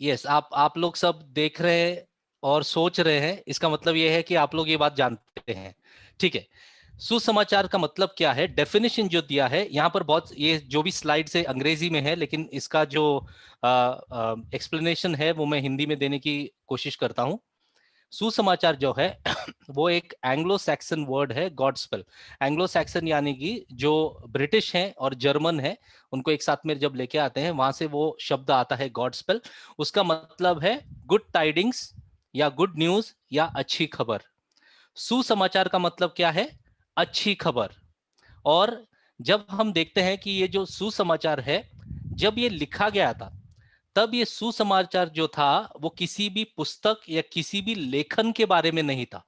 Yes, आप लोग सब देख रहे हैं और सोच रहे हैं, इसका मतलब ये है कि आप लोग ये बात जानते हैं। ठीक है, सुसमाचार का मतलब क्या है, डेफिनेशन जो दिया है यहाँ पर, बहुत ये जो भी स्लाइड से अंग्रेजी में है, लेकिन इसका जो एक्सप्लेनेशन है वो मैं हिंदी में देने की कोशिश करता हूँ। सुसमाचार जो है वो एक एंग्लो सैक्सन वर्ड है, गॉडस्पेल। एंग्लो सैक्सन यानी कि जो ब्रिटिश हैं और जर्मन है, उनको एक साथ में जब लेके आते हैं, वहां से वो शब्द आता है गॉडस्पेल। उसका मतलब है गुड टाइडिंग्स या गुड न्यूज या अच्छी खबर। सुसमाचार का मतलब क्या है, अच्छी खबर। और जब हम देखते हैं कि ये जो सुसमाचार है, जब ये लिखा गया था, तब ये सुसमाचार जो था वो किसी भी पुस्तक या किसी भी लेखन के बारे में नहीं था।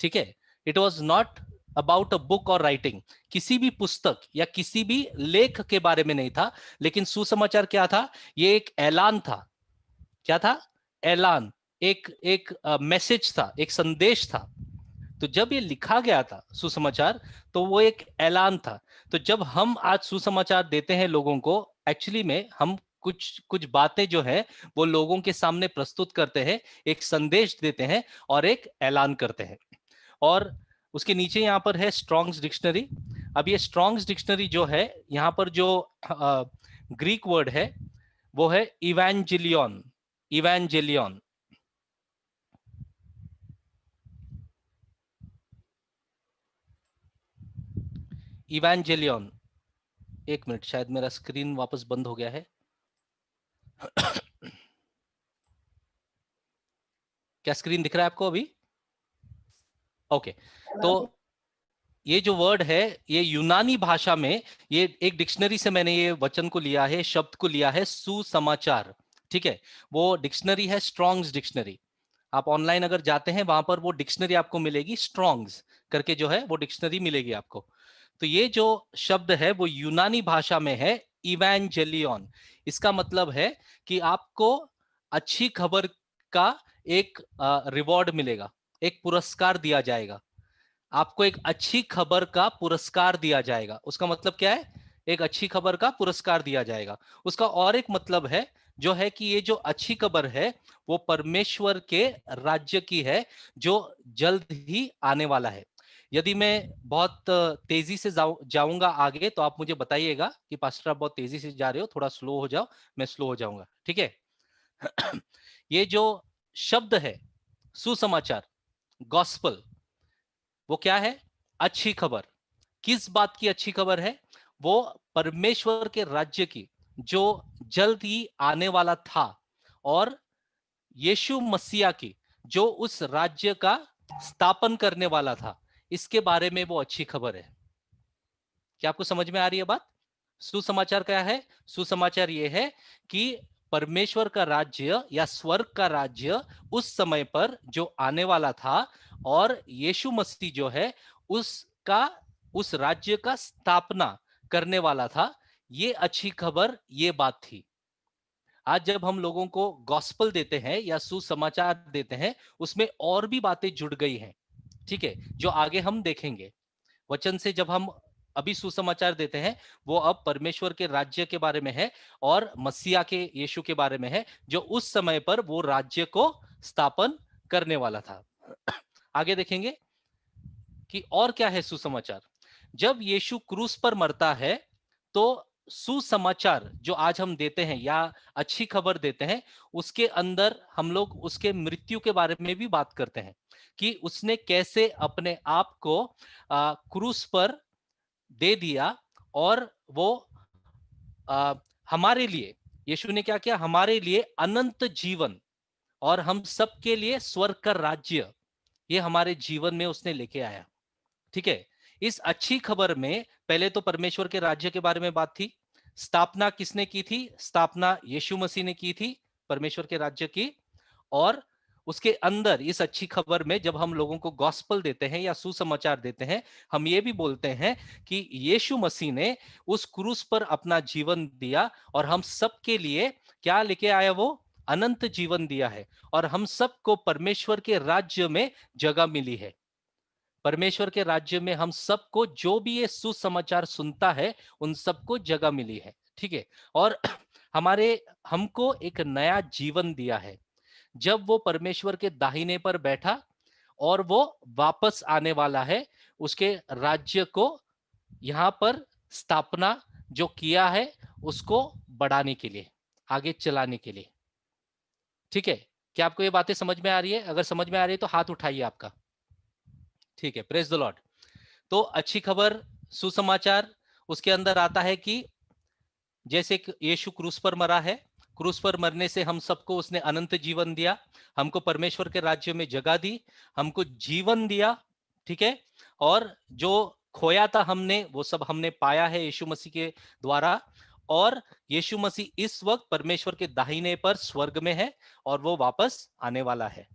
ठीक है, it was not about a book और राइटिंग, किसी भी पुस्तक या किसी भी लेख के बारे में नहीं था। लेकिन सुसमाचार क्या था, ये एक ऐलान था। क्या था, ऐलान, एक एक मैसेज था, एक संदेश था। तो जब ये लिखा गया था सुसमाचार, तो वो एक ऐलान था। तो जब हम आज सुसमाचार देते हैं लोगों को, एक्चुअली में हम कुछ कुछ बातें जो है वो लोगों के सामने प्रस्तुत करते हैं, एक संदेश देते हैं और एक ऐलान करते हैं। और उसके नीचे यहाँ पर है स्ट्रॉन्ग्स डिक्शनरी। अब ये स्ट्रॉन्ग्स डिक्शनरी जो है, यहाँ पर जो ग्रीक वर्ड है वो है इवेंजेलियन। Evangelion, Evangelion. एक मिनट, शायद मेरा स्क्रीन वापस बंद हो गया है। क्या स्क्रीन दिख रहा है आपको अभी? ओके, तो ये जो वर्ड है, ये यूनानी भाषा में, ये एक डिक्शनरी से मैंने ये वचन को लिया है, शब्द को लिया है, सुसमाचार। ठीक है, वो डिक्शनरी है स्ट्रॉन्ग्स डिक्शनरी। आप ऑनलाइन अगर जाते हैं, वहां पर वो डिक्शनरी आपको मिलेगी, स्ट्रॉन्ग्स करके जो है वो डिक्शनरी मिलेगी आपको। तो ये जो शब्द है वो यूनानी भाषा में है इवेंजेलियन। इसका मतलब है कि आपको अच्छी खबर का एक रिवॉर्ड मिलेगा, एक पुरस्कार दिया जाएगा। आपको एक अच्छी खबर का पुरस्कार दिया जाएगा। उसका मतलब क्या है, एक अच्छी खबर का पुरस्कार दिया जाएगा। उसका और एक मतलब है, जो है कि ये जो अच्छी खबर है वो परमेश्वर के राज्य की है, जो जल्द ही आने वाला है। यदि मैं बहुत तेजी से जाऊंगा आगे, तो आप मुझे बताइएगा कि पास्टर आप बहुत तेजी से जा रहे हो, थोड़ा स्लो हो जाओ, मैं स्लो हो जाऊंगा। ठीक है। ये जो शब्द है सुसमाचार, गॉस्पल, वो क्या है, अच्छी खबर। किस बात की अच्छी खबर है, वो परमेश्वर के राज्य की, जो जल्द ही आने वाला था, और यीशु मसीहा की, जो उस राज्य का स्थापन करने वाला था, इसके बारे में वो अच्छी खबर है। क्या आपको समझ में आ रही है बात? सुसमाचार क्या है, सुसमाचार ये है कि परमेश्वर का राज्य या स्वर्ग का राज्य उस समय पर जो आने वाला था, और यीशु मसीह जो है उसका, उस राज्य का स्थापना करने वाला था। ये अच्छी खबर, ये बात थी। आज जब हम लोगों को गॉस्पल देते हैं या सुसमाचार देते हैं, उसमें और भी बातें जुड़ गई हैं। ठीक है, जो आगे हम देखेंगे। वचन से जब हम अभी सुसमाचार देते हैं, वो अब परमेश्वर के राज्य के बारे में है, और मसीहा के, यीशु के बारे में है, जो उस समय पर वो राज्य को स्थापन करने वाला था। आगे देखेंगे कि और क्या है सुसमाचार। जब यीशु क्रूस पर मरता है, तो सुसमाचार जो आज हम देते हैं या अच्छी खबर देते हैं, उसके अंदर हम लोग उसके मृत्यु के बारे में भी बात करते हैं, कि उसने कैसे अपने आप को क्रूस पर दे दिया, और वो आ, हमारे लिए, यीशु ने क्या किया, हमारे लिए अनंत जीवन और हम सबके लिए स्वर्ग का राज्य, ये हमारे जीवन में उसने लेके आया। ठीक है, इस अच्छी खबर में पहले तो परमेश्वर के राज्य के बारे में बात थी। स्थापना किसने की थी, स्थापना यीशु मसीह ने की थी, परमेश्वर के राज्य की। और उसके अंदर इस अच्छी खबर में जब हम लोगों को गॉस्पल देते हैं या सुसमाचार देते हैं, हम ये भी बोलते हैं कि यीशु मसीह ने उस क्रूस पर अपना जीवन दिया, और हम सबके लिए क्या लेके आया, वो अनंत जीवन दिया है, और हम सबको परमेश्वर के राज्य में जगह मिली है। परमेश्वर के राज्य में हम सबको, जो भी ये सुसमाचार सुनता है, उन सबको जगह मिली है। ठीक है, और हमको एक नया जीवन दिया है जब वो परमेश्वर के दाहिने पर बैठा, और वो वापस आने वाला है उसके राज्य को यहां पर स्थापना जो किया है उसको बढ़ाने के लिए, आगे चलाने के लिए। ठीक है, क्या आपको ये बातें समझ में आ रही है? अगर समझ में आ रही है तो हाथ उठाइए आपका। ठीक है, प्रेज द लॉर्ड। तो अच्छी खबर, सुसमाचार, उसके अंदर आता है कि जैसे कि यीशु क्रूस पर मरा है, क्रूस पर मरने से हम सबको उसने अनंत जीवन दिया, हमको परमेश्वर के राज्य में जगह दी, हमको जीवन दिया। ठीक है, और जो खोया था हमने, वो सब हमने पाया है यीशु मसीह के द्वारा। और यीशु मसीह इस वक्त परमेश्वर के दाहिने पर स्वर्ग में है और वो वापस आने वाला है।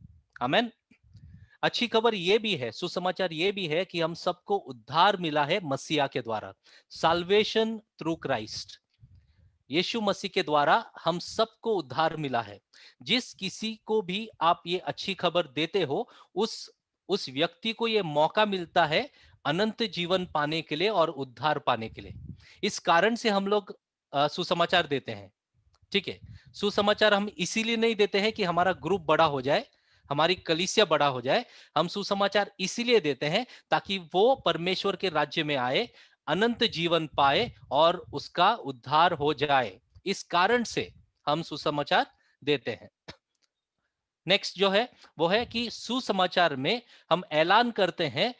आमेन। अच्छी खबर यह भी है, सुसमाचार यह भी है कि हम सबको उद्धार मिला है मसीहा के द्वारा, साल्वेशन थ्रू क्राइस्ट। यीशु मसीह के द्वारा हम सबको उद्धार मिला है। जिस किसी को भी आप ये अच्छी खबर देते हो, उस व्यक्ति को ये मौका मिलता है अनंत जीवन पाने के लिए और उद्धार पाने के लिए। इस कारण से हम लोग सुसमाचार देते हैं। ठीक है, सुसमाचार हम इसीलिए नहीं देते हैं कि हमारा ग्रुप बड़ा हो जाए, हमारी कलीसिया बड़ा हो जाए। हम सुसमाचार इसीलिए देते हैं ताकि वो परमेश्वर के राज्य में आए, अनंत जीवन पाए और उसका उद्धार हो जाए। इस कारण से हम सुसमाचार देते हैं। नेक्स्ट जो है वो है कि सुसमाचार में हम ऐलान करते हैं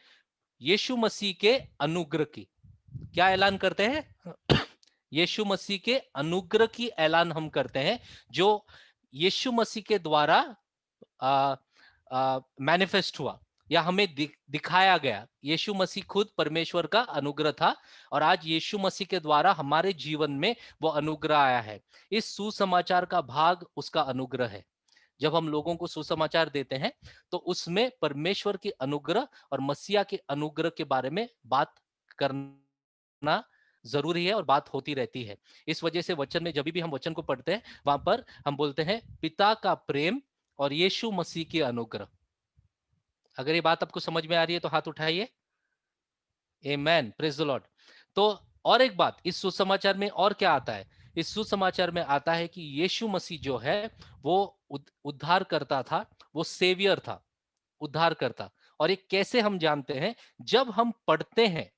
यीशु मसीह के अनुग्रह की। क्या ऐलान करते हैं? यीशु मसीह के अनुग्रह की ऐलान हम करते हैं, जो यीशु मसीह के द्वारा मैनिफेस्ट हुआ या हमें दिखाया गया। यीशु मसीह खुद परमेश्वर का अनुग्रह था और आज यीशु मसीह के द्वारा हमारे जीवन में वो अनुग्रह आया है। इस सुसमाचार का भाग उसका अनुग्रह है। जब हम लोगों को सुसमाचार देते हैं तो उसमें परमेश्वर की अनुग्रह और मसीहा के अनुग्रह के बारे में बात करना जरूरी है और बात होती रहती है। इस वजह से वचन में जब भी हम वचन को पढ़ते हैं वहां पर हम बोलते हैं पिता का प्रेम और यीशु मसीह की अनुग्रह। अगर ये बात आपको समझ में आ रही है तो हाथ उठाइए। आमेन, प्रेज द लॉर्ड। तो और एक बात इस सुसमाचार में और क्या आता है? इस सुसमाचार में आता है कि यीशु मसीह जो है वो उद्धार करता था, वो सेवियर था, उद्धार करता। और ये कैसे हम जानते हैं? जब हम पढ़ते हैं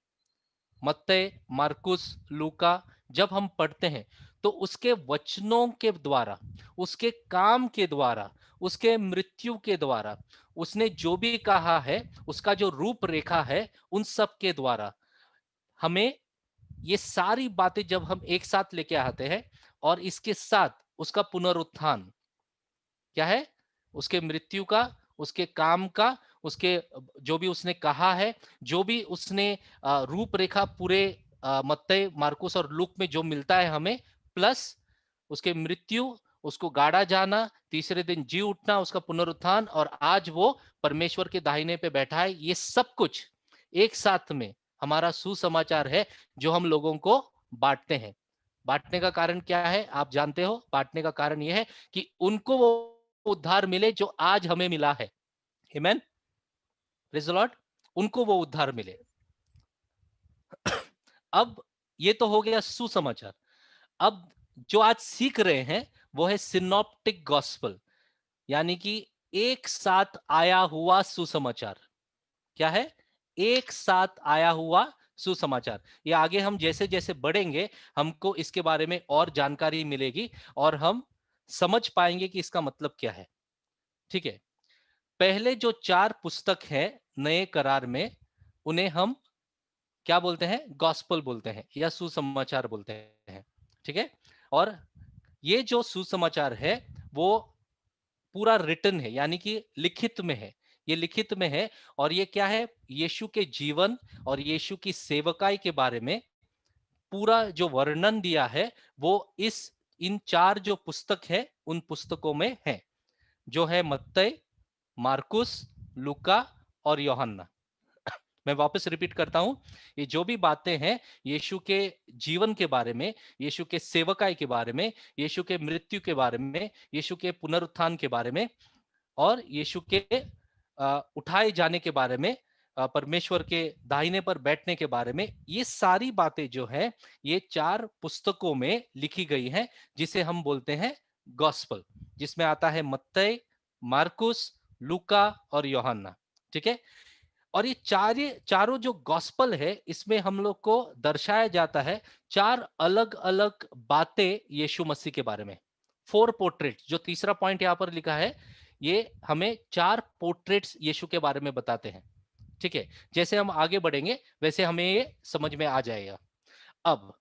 मत्ती, मार्कुस, लूका, जब हम पढ़ते हैं तो उसके वचनों के द्वारा, उसके काम के द्वारा, उसके मृत्यु के द्वारा, उसने जो भी कहा है, उसका जो रूपरेखा है, उन सब के द्वारा हमें ये सारी बातें जब हम एक साथ लेके आते हैं और इसके साथ उसका पुनरुत्थान क्या है, उसके मृत्यु का, उसके काम का, उसके जो भी उसने कहा है, जो भी उसने रूपरेखा पूरे मत्ती, मार्कुस और लूक में जो मिलता है हमें, प्लस उसके मृत्यु, उसको गाड़ा जाना, तीसरे दिन जी उठना, उसका पुनरुत्थान और आज वो परमेश्वर के दाहिने पे बैठा है, ये सब कुछ एक साथ में हमारा सुसमाचार है जो हम लोगों को बांटते हैं। बांटने का कारण क्या है आप जानते हो? बांटने का कारण यह है कि उनको वो उद्धार मिले जो आज हमें मिला है। आमेन, प्रेज द लॉर्ड। उनको वो उद्धार मिले। अब ये तो हो गया सुसमाचार। अब जो आज सीख रहे हैं वो है सिनॉप्टिक गॉस्पेल, यानी कि एक साथ आया हुआ सुसमाचार। क्या है? एक साथ आया हुआ सुसमाचार। ये आगे हम जैसे जैसे बढ़ेंगे हमको इसके बारे में और जानकारी मिलेगी और हम समझ पाएंगे कि इसका मतलब क्या है। ठीक है, पहले जो 4 पुस्तक हैं नए करार में, उन्हें हम क्या बोलते हैं? गॉस्पेल बोलते हैं या सुसमाचार बोलते हैं। ठीक है, और ये जो सुसमाचार है वो पूरा रिटन है, यानी कि लिखित में है। ये लिखित में है और ये क्या है? यीशु के जीवन और यीशु की सेवकाई के बारे में पूरा जो वर्णन दिया है वो इन 4 जो पुस्तक है उन पुस्तकों में है, जो है मत्ती, मार्कुस, लूका और यूहन्ना। मैं वापस रिपीट करता हूं, ये जो भी बातें हैं यीशु के जीवन के बारे में, यीशु के सेवकाई के बारे में, यीशु के मृत्यु के बारे में, यीशु के पुनरुत्थान के बारे में और यीशु के उठाए जाने के बारे में, परमेश्वर के दाहिने पर बैठने के बारे में, ये सारी बातें जो है ये 4 पुस्तकों में लिखी गई हैं, जिसे हम बोलते हैं गॉस्पल, जिसमें आता है मत्ती, मार्कुस, लूका और यूहन्ना। ठीक है, और ये चारों जो गॉस्पल है, इसमें हम लोग को दर्शाया जाता है 4 अलग अलग बातें यीशु मसीह के बारे में। 4 पोर्ट्रेट, जो तीसरा पॉइंट यहां पर लिखा है, ये हमें 4 पोर्ट्रेट्स यीशु के बारे में बताते हैं। ठीक है, जैसे हम आगे बढ़ेंगे वैसे हमें ये समझ में आ जाएगा। अब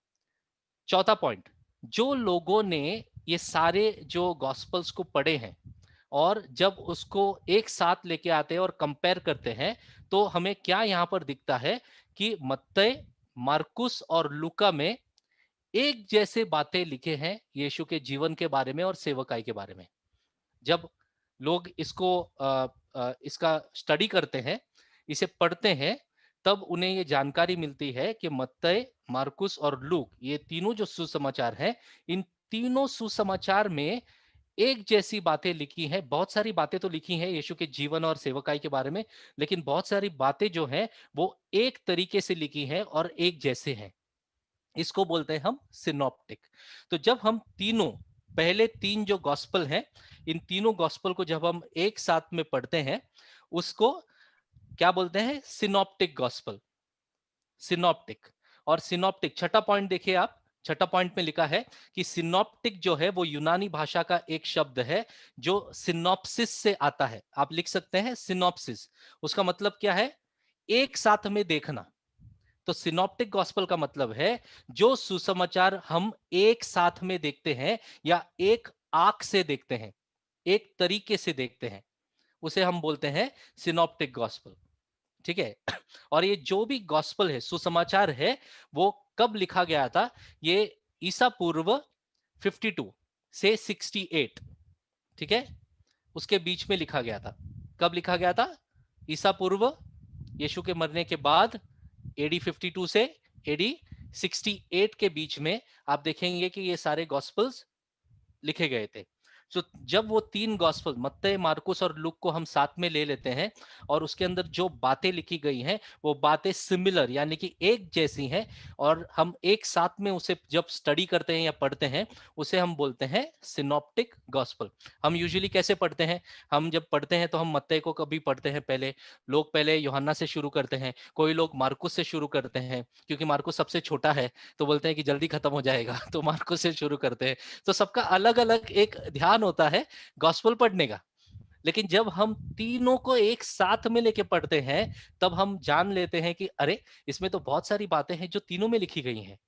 चौथा पॉइंट, जो लोगों ने ये सारे जो गॉस्पल्स को पढ़े हैं और जब उसको एक साथ लेके आते हैं और कंपेयर करते हैं, तो हमें क्या यहां पर दिखता है कि मत्ती, मार्कुस और लूका में एक जैसे बातें लिखे हैं यीशु के जीवन के बारे में और सेवकाई के बारे में। जब लोग इसका स्टडी करते हैं, इसे पढ़ते हैं, तब उन्हें ये जानकारी मिलती है कि मत्ती, मार्कुस और लूक, ये तीनों जो सुसमाचार हैं, इन तीनों सुसमाचार में एक जैसी बातें लिखी हैं। बहुत सारी बातें तो लिखी हैं यीशु के जीवन और सेवकाई के बारे में, लेकिन बहुत सारी बातें जो हैं वो एक तरीके से लिखी हैं और एक जैसे हैं। इसको बोलते हैं हम सिनॉप्टिक। तो जब हम तीनों, पहले 3 जो गॉस्पल हैं, इन तीनों गॉस्पल को जब हम एक साथ में पढ़ते हैं, उसको क्या बोलते हैं? Synoptic gospel, synoptic. और सिनॉप्टिक, छठा पॉइंट देखिए आप, छठा पॉइंट में लिखा है कि सिनॉप्टिक जो है वो यूनानी भाषा का एक शब्द है जो सिनॉप्सिस से आता है। आप लिख सकते हैं सिनॉप्सिस, उसका मतलब क्या है? एक साथ में देखना। तो सिनॉप्टिक गॉस्पल का मतलब है जो सुसमाचार हम एक साथ में देखते हैं या एक आंख से देखते हैं, एक तरीके से देखते हैं, उसे हम बोलते हैं सिनॉप्टिक गॉस्पल। ठीक है, और ये जो भी गॉस्पल है, सुसमाचार है, वो कब लिखा गया था? ये ईसा पूर्व 52 से 68, ठीक है, उसके बीच में लिखा गया था। कब लिखा गया था? ईसा पूर्व, यीशु के मरने के बाद एडी 52 से एडी 68 के बीच में आप देखेंगे कि ये सारे गॉस्पल्स लिखे गए थे। सो जब वो 3 गॉस्पल मत्ती, मार्कुस और लूक को हम साथ में ले लेते हैं और उसके अंदर जो बातें लिखी गई हैं वो बातें सिमिलर यानी कि एक जैसी हैं, और हम एक साथ में उसे जब स्टडी करते हैं या पढ़ते हैं, उसे हम बोलते हैं सिनॉप्टिक गॉस्पल। हम यूजुअली कैसे पढ़ते हैं? हम जब पढ़ते हैं तो हम मत्ती को कभी पढ़ते हैं, पहले लोग पहले यूहन्ना से शुरू करते हैं, कोई लोग मार्कुस से शुरू करते हैं क्योंकि मार्कुस सबसे छोटा है, तो बोलते हैं कि जल्दी खत्म हो जाएगा तो मार्कुस से शुरू करते हैं। तो सबका अलग अलग एक ध्यान होता है गॉस्पल पढ़ने का। लेकिन जब हम तीनों को एक साथ में लेके पढ़ते हैं, तब हम जान लेते हैं कि अरे, इसमें तो बहुत सारी बातें हैं जो तीनों में लिखी गई हैं।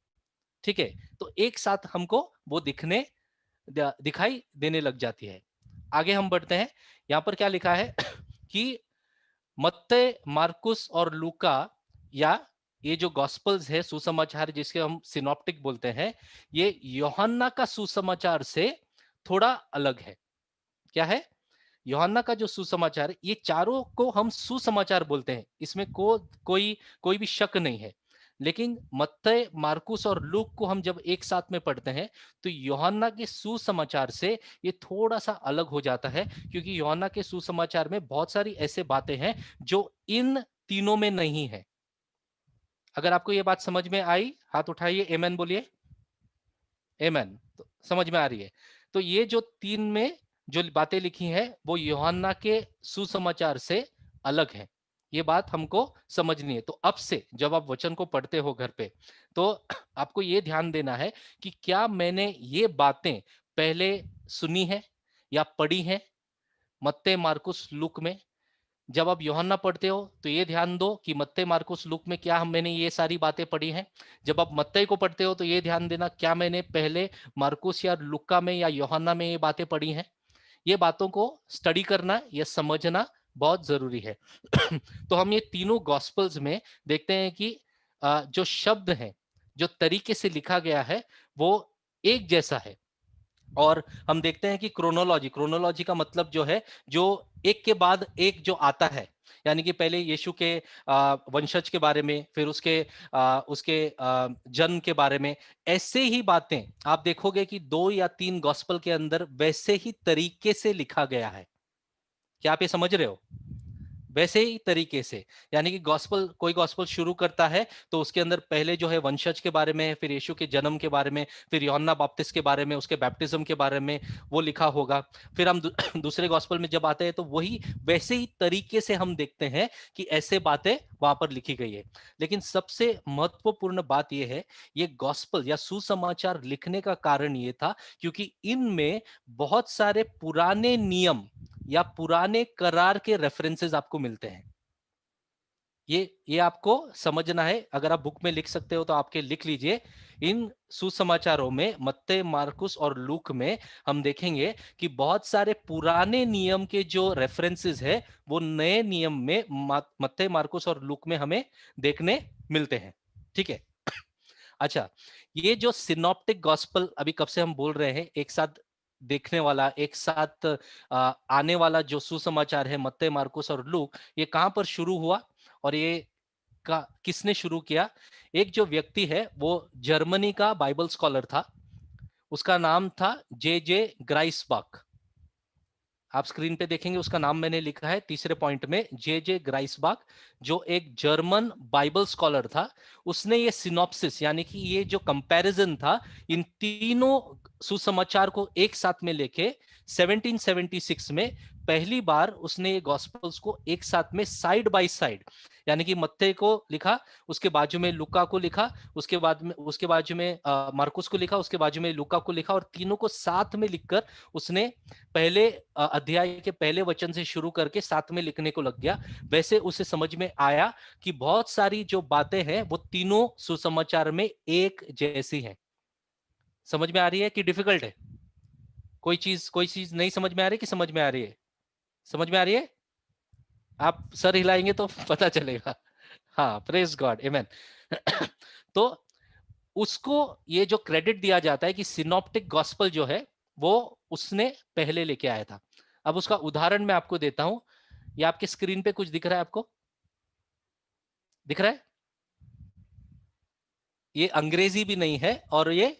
ठीक है, तो एक साथ हमको वो दिखाई देने लग जाती है। आगे हम बढ़ते हैं। यहां पर क्या लिखा है कि मत्ती, मार्कुस और लूका, या ये जो गॉस्पल्स है, सुसमाचार जिसके हम सिनॉप्टिक बोलते हैं, ये यूहन्ना का सुसमाचार से थोड़ा अलग है। क्या है? यूहन्ना का जो सुसमाचार, ये चारों को हम सुसमाचार बोलते हैं, इसमें कोई भी शक नहीं है। लेकिन मत्ती, मार्कुस और लूक को हम जब एक साथ में पढ़ते हैं, तो यूहन्ना के सुसमाचार से ये थोड़ा सा अलग हो जाता है, क्योंकि यूहन्ना के सुसमाचार में बहुत सारी ऐसे बातें हैं जो इन तीनों में नहीं है। अगर आपको ये बात समझ में आई, हाथ उठाइए, आमेन बोलिए। आमेन, तो समझ में आ रही है। तो ये जो 3 में जो बातें लिखी हैं वो यूहन्ना के सुसमाचार से अलग है। ये बात हमको समझनी है। तो अब से जब आप वचन को पढ़ते हो घर पे, तो आपको ये ध्यान देना है कि क्या मैंने ये बातें पहले सुनी है या पढ़ी है मत्ती, मार्कुस, लूक में। जब आप यूहन्ना पढ़ते हो तो ये ध्यान दो कि मत्ती, मार्कुस, लूक में क्या मैंने ये सारी बातें पढ़ी हैं। जब आप मत्ती को पढ़ते हो तो ये ध्यान देना क्या मैंने पहले मार्कुस या लूका में या यूहन्ना में ये बातें पढ़ी हैं। ये बातों को स्टडी करना या समझना बहुत जरूरी है। तो हम ये तीनों गॉस्पल्स में देखते हैं कि जो शब्द हैं, जो तरीके से लिखा गया है, वो एक जैसा है। और हम देखते हैं कि क्रोनोलॉजी का मतलब जो है, जो एक के बाद एक जो आता है, यानी कि पहले यीशु के वंशज के बारे में, फिर उसके जन्म के बारे में, ऐसे ही बातें आप देखोगे कि 2 या 3 गॉस्पल के अंदर वैसे ही तरीके से लिखा गया है। क्या आप ये समझ रहे हो? वैसे ही तरीके से, यानी कि गॉस्पल, कोई गॉस्पल शुरू करता है तो उसके अंदर पहले जो है वंशज के बारे में, फिर यीशु के जन्म के बारे में, फिर यूहन्ना बपतिस्मा के बारे में, उसके बैप्टिज्म के बारे में वो लिखा होगा। फिर हम दूसरे गॉस्पल में जब आते हैं तो वही वैसे ही तरीके से हम देखते हैं कि ऐसे बातें वहां पर लिखी गई है। लेकिन सबसे महत्वपूर्ण बात यह है, ये गॉस्पल या सुसमाचार लिखने का कारण ये था क्योंकि इनमें बहुत सारे पुराने नियम या पुराने करार के रेफरेंसेस आपको मिलते हैं। ये आपको समझना है। अगर आप बुक में लिख सकते हो तो आपके लिख लीजिए। इन सुसमाचारों में मत्ते, मार्कुस और लूक में हम देखेंगे कि बहुत सारे पुराने नियम के जो रेफरेंसेस है वो नए नियम में मत्ते, मार्कुस और लूक में हमें देखने मिलते हैं। ठीक है। अच्छा, ये जो सिनॉप्टिक गॉस्पल अभी कब से हम बोल रहे हैं, एक साथ देखने वाला, एक साथ आने वाला जो सुसमाचार है मत्ते, मार्कुस और लूक, ये कहां पर शुरू हुआ और ये किसने शुरू किया? एक जो व्यक्ति है वो जर्मनी का बाइबल स्कॉलर था, उसका नाम था जे ग्राइसबach। आप स्क्रीन पे देखेंगे उसका नाम मैंने लिखा है तीसरे पॉइंट में, जे ग्राइसबach, जो एक जर्मन बाइबल स्कॉलर था। उसने ये सिनॉप्सिस यानी कि ये जो कंपैरिजन था इन तीनों सुसमाचार को एक साथ में लेके 1776 में पहली बार उसने ये गॉस्पल्स को एक साथ में साइड बाय साइड, यानी कि मत्ते को लिखा, उसके बाजू में लूका को लिखा, उसके बाजू में मार्कुस को लिखा, उसके बाजू में लूका को लिखा, और तीनों को साथ में लिखकर उसने पहले अध्याय के पहले वचन से शुरू करके साथ में लिखने को लग गया। वैसे उसे समझ में आया कि बहुत सारी जो बातें हैं वो तीनों सुसमाचार में एक जैसी हैं। समझ में आ रही है कि डिफिकल्ट है? कोई चीज नहीं समझ में आ रही कि समझ में आ रही है? समझ में आ रही है? आप सर हिलाएंगे तो पता चलेगा। हाँ, प्रेज गॉड, आमेन। तो उसको ये जो क्रेडिट दिया जाता है कि सिनॉप्टिक गॉस्पल जो है वो उसने पहले लेके आया था। अब उसका उदाहरण मैं आपको देता हूं। ये आपके स्क्रीन पे कुछ दिख रहा है, आपको दिख रहा है? ये अंग्रेजी भी नहीं है और ये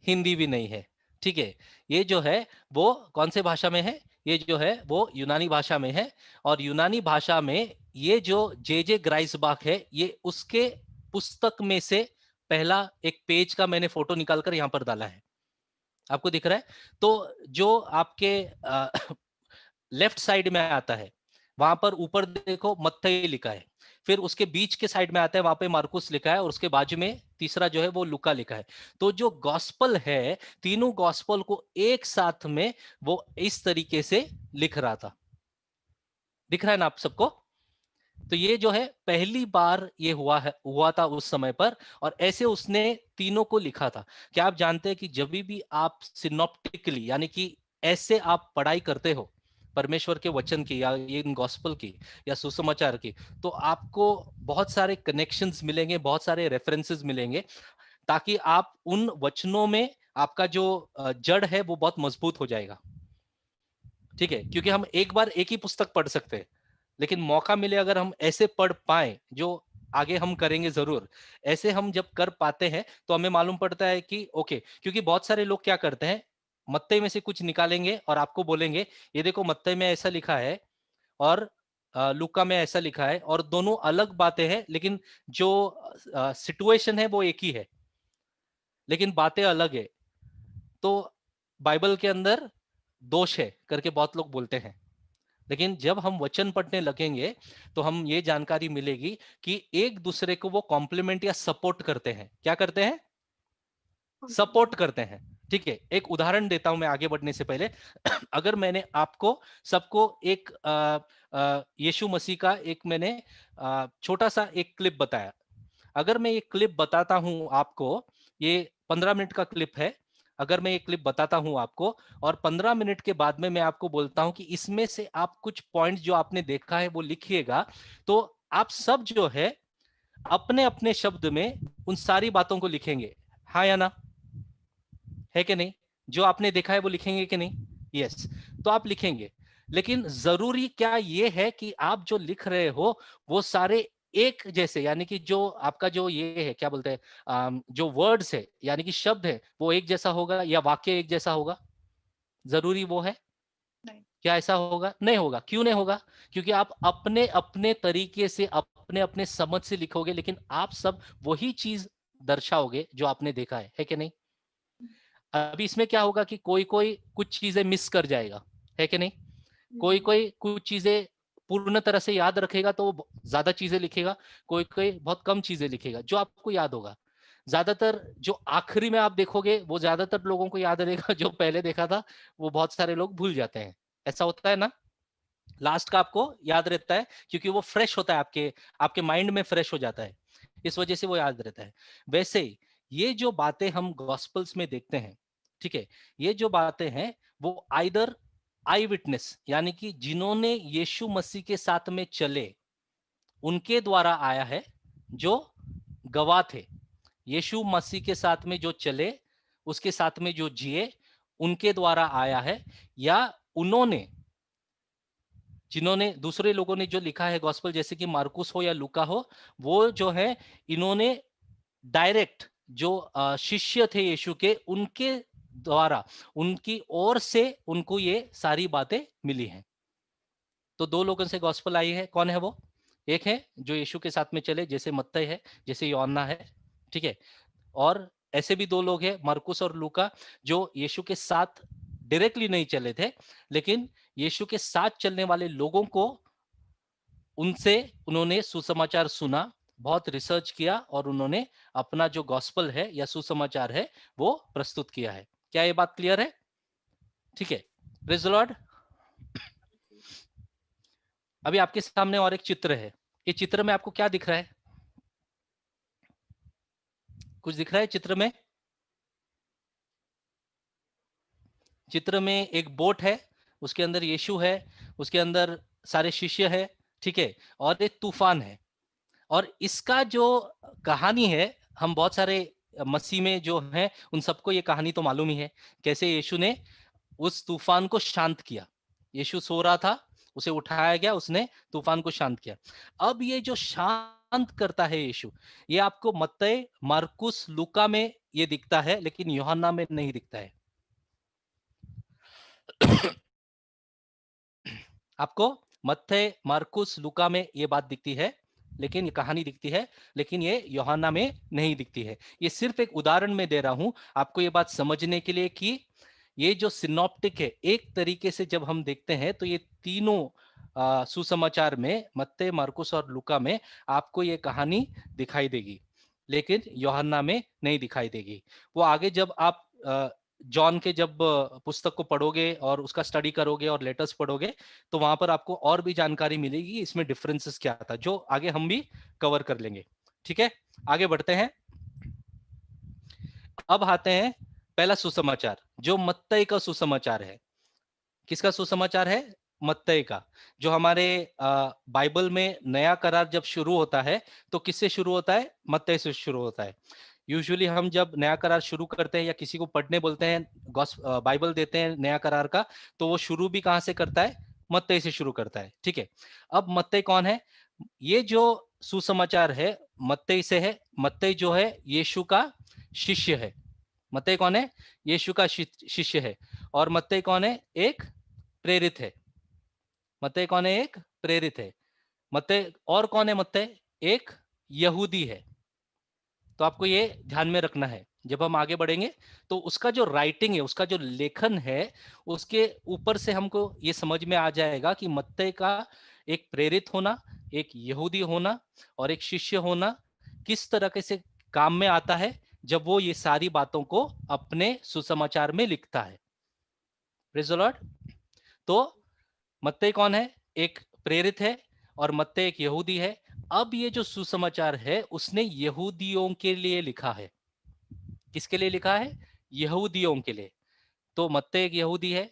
हिंदी भी नहीं है। ठीक है, ये जो है वो कौन से भाषा में है? ये जो है वो यूनानी भाषा में है। और यूनानी भाषा में ये जो जे ग्राइसबach है, ये उसके पुस्तक में से पहला एक पेज का मैंने फोटो निकालकर यहां पर डाला है। आपको दिख रहा है? तो जो आपके लेफ्ट साइड में आता है वहां पर ऊपर देखो मत्ती लिखा है, फिर उसके बीच के साइड में आता है वहां पे मार्कुस लिखा है, और उसके बाजू में तीसरा जो है वो लूका लिखा है। तो जो गॉस्पल है, तीनों गॉस्पल को एक साथ में वो इस तरीके से लिख रहा था। दिख रहा है ना आप सबको? तो ये जो है पहली बार ये हुआ था उस समय पर, और ऐसे उसने तीनों को लिखा था। क्या आप जानते हैं कि जब भी आप सिनॉप्टिकली यानी कि ऐसे आप पढ़ाई करते हो परमेश्वर के वचन की या इन गॉस्पल की या सुसमाचार की, तो आपको बहुत सारे कनेक्शंस मिलेंगे, बहुत सारे रेफरेंसेस मिलेंगे, ताकि आप उन वचनों में आपका जो जड़ है वो बहुत मजबूत हो जाएगा। ठीक है, क्योंकि हम एक बार एक ही पुस्तक पढ़ सकते हैं, लेकिन मौका मिले अगर हम ऐसे पढ़ पाए, जो आगे हम करेंगे जरूर, ऐसे हम जब कर पाते हैं तो हमें मालूम पड़ता है कि ओके, क्योंकि बहुत सारे लोग क्या करते हैं, मत्ते में से कुछ निकालेंगे और आपको बोलेंगे ये देखो मत्ते में ऐसा लिखा है और लूका में ऐसा लिखा है, और दोनों अलग बातें हैं, लेकिन जो सिचुएशन है वो एक ही है, लेकिन बातें अलग है। तो बाइबल के अंदर दोष है करके बहुत लोग बोलते हैं। लेकिन जब हम वचन पढ़ने लगेंगे तो हम ये जानकारी मिलेगी कि एक दूसरे को वो कॉम्प्लीमेंट या सपोर्ट करते हैं। क्या करते हैं? सपोर्ट करते हैं। ठीक है, एक उदाहरण देता हूं मैं आगे बढ़ने से पहले। अगर मैंने आपको सबको एक यीशु मसीह का एक मैंने छोटा सा एक क्लिप बताया, अगर मैं ये क्लिप बताता हूं आपको, ये 15 मिनट का क्लिप है, अगर मैं ये क्लिप बताता हूं आपको और 15 मिनट के बाद में मैं आपको बोलता हूं कि इसमें से आप कुछ पॉइंट्स जो आपने देखा है वो लिखिएगा, तो आप सब जो है अपने अपने शब्द में उन सारी बातों को लिखेंगे। हाँ या ना? है कि नहीं? जो आपने देखा है वो लिखेंगे कि नहीं? यस। तो आप लिखेंगे, लेकिन जरूरी क्या ये है कि आप जो लिख रहे हो वो सारे एक जैसे, यानी कि जो आपका जो ये है क्या बोलते हैं, जो वर्ड्स है यानी कि शब्द है वो एक जैसा होगा या वाक्य एक जैसा होगा? जरूरी वो है? नहीं। क्या ऐसा होगा? नहीं होगा। क्यों नहीं होगा? क्योंकि आप अपने अपने तरीके से, अपने अपने समझ से लिखोगे, लेकिन आप सब वही चीज दर्शाओगे जो आपने देखा है कि नहीं? अभी इसमें क्या होगा कि कोई कोई कुछ चीजें मिस कर जाएगा, है कि नहीं? कोई कोई कुछ चीजें पूर्ण तरह से याद रखेगा तो वो ज्यादा चीजें लिखेगा, कोई कोई बहुत कम चीजें लिखेगा जो आपको याद होगा। ज्यादातर जो आखिरी में आप देखोगे वो ज्यादातर लोगों को याद रहेगा, जो पहले देखा था वो बहुत सारे लोग भूल जाते हैं। ऐसा होता है ना? लास्ट का आपको याद रहता है क्योंकि वो फ्रेश होता है, आपके आपके माइंड में फ्रेश हो जाता है, इस वजह से वो याद रहता है। वैसे ये जो बातें हम गॉस्पल्स में देखते हैं, ठीक है, ये जो बातें हैं वो आइदर आई विटनेस, यानी कि जिन्होंने यीशु मसीह के साथ में चले उनके द्वारा आया है, जो गवाह थे यीशु मसीह के साथ में, जो चले, उसके साथ में जो जिए, उनके द्वारा आया है, या उन्होंने, जिन्होंने, दूसरे लोगों ने जो लिखा है गॉस्पेल, जैसे कि मार्कुस हो या लूका हो, वो जो है इन्होंने डायरेक्ट जो शिष्य थे यीशु के, उनके द्वारा, उनकी ओर से उनको ये सारी बातें मिली हैं। तो दो लोगों से गॉस्पेल आई है, कौन है वो? एक है जो यीशु के साथ में चले, जैसे मत्ती है, जैसे यूहन्ना है, ठीक है। और ऐसे भी दो लोग हैं, मरकुस और लूका, जो यीशु के साथ डायरेक्टली नहीं चले थे, लेकिन यीशु के साथ चलने वाले लोगों को, उनसे उन्होंने सुसमाचार सुना, बहुत रिसर्च किया, और उन्होंने अपना जो गॉस्पल है या सुसमाचार है वो प्रस्तुत किया है। क्या ये बात क्लियर है? ठीक है, प्रेज़ द लॉर्ड। अभी आपके सामने और एक चित्र है। ये चित्र में आपको क्या दिख रहा है? कुछ दिख रहा है चित्र में? चित्र में एक बोट है, उसके अंदर यीशु है, उसके अंदर सारे शिष्य है, ठीक है, और एक तूफान है। और इसका जो कहानी है, हम बहुत सारे मसीह में जो हैं उन सबको ये कहानी तो मालूम ही है, कैसे यीशु ने उस तूफान को शांत किया। यीशु सो रहा था, उसे उठाया गया, उसने तूफान को शांत किया। अब ये जो शांत करता है यीशु, ये आपको मत्ती, मार्कुस, लूका में ये दिखता है, लेकिन यूहन्ना में नहीं दिखता है। आपको मत्ती, मार्कुस, लूका में ये बात दिखती है, लेकिन ये कहानी दिखती है, लेकिन ये यूहन्ना में नहीं दिखती है। ये सिर्फ एक उदाहरण में दे रहा हूं आपको ये बात समझने के लिए कि ये जो सिनॉप्टिक है, एक तरीके से जब हम देखते हैं तो ये तीनों सुसमाचार में, मत्ती, मार्कुस और लूका में आपको ये कहानी दिखाई देगी, लेकिन यूहन्ना में नहीं दिखाई देगी। वो आगे जब आप जॉन के जब पुस्तक को पढ़ोगे और उसका स्टडी करोगे और लेटर्स पढ़ोगे, तो वहां पर आपको और भी जानकारी मिलेगी इसमें डिफरेंसेस क्या था, जो आगे हम भी कवर कर लेंगे। ठीक है, आगे बढ़ते हैं। अब आते हैं पहला सुसमाचार, जो मत्ती का सुसमाचार है। किसका सुसमाचार है? मत्ती का। जो हमारे बाइबल में नया करार जब शुरू होता है तो किससे शुरू होता है? मत्ती से शुरू होता है। यूजुअली हम जब नया करार शुरू करते हैं या किसी को पढ़ने बोलते हैं, बाइबल देते हैं नया करार का, तो वो शुरू भी कहां से करता है? मत्ती से शुरू करता है। ठीक है, अब मत्ती कौन है? ये जो सुसमाचार है मत्ती से है। मत्ती जो है यीशु का शिष्य है। मत्ती कौन है? यीशु का शिष्य है। और मत्ती कौन है? एक प्रेरित है। मत्ती कौन है? एक प्रेरित है। मत्ती और कौन है? मत्ती एक यहूदी है। तो आपको ये ध्यान में रखना है जब हम आगे बढ़ेंगे, तो उसका जो राइटिंग है, उसका जो लेखन है, उसके ऊपर से हमको ये समझ में आ जाएगा कि मत्ती का एक प्रेरित होना, एक यहूदी होना और एक शिष्य होना किस तरह से काम में आता है जब वो ये सारी बातों को अपने सुसमाचार में लिखता है। Praise the Lord. तो मत्ती कौन है? एक प्रेरित है, और मत्ती एक यहूदी है। अब ये जो सुसमाचार है उसने यहूदियों के लिए लिखा है। किसके लिए लिखा है? यहूदियों के लिए। तो मत्ती एक यहूदी है,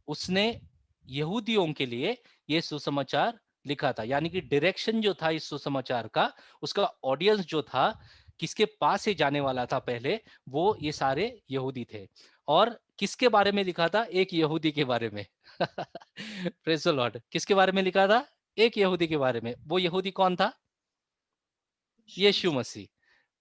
उसने यहूदियों के लिए ये सुसमाचार लिखा था। यानी कि डायरेक्शन जो था इस सुसमाचार का, उसका ऑडियंस जो था, किसके पास से जाने वाला था पहले, वो ये सारे यहूदी थे। और किसके बारे में लिखा था? एक यहूदी के बारे में। Praise the Lord. किसके बारे में लिखा था? एक यहूदी के बारे में। वो यहूदी कौन था? यीशु मसीह।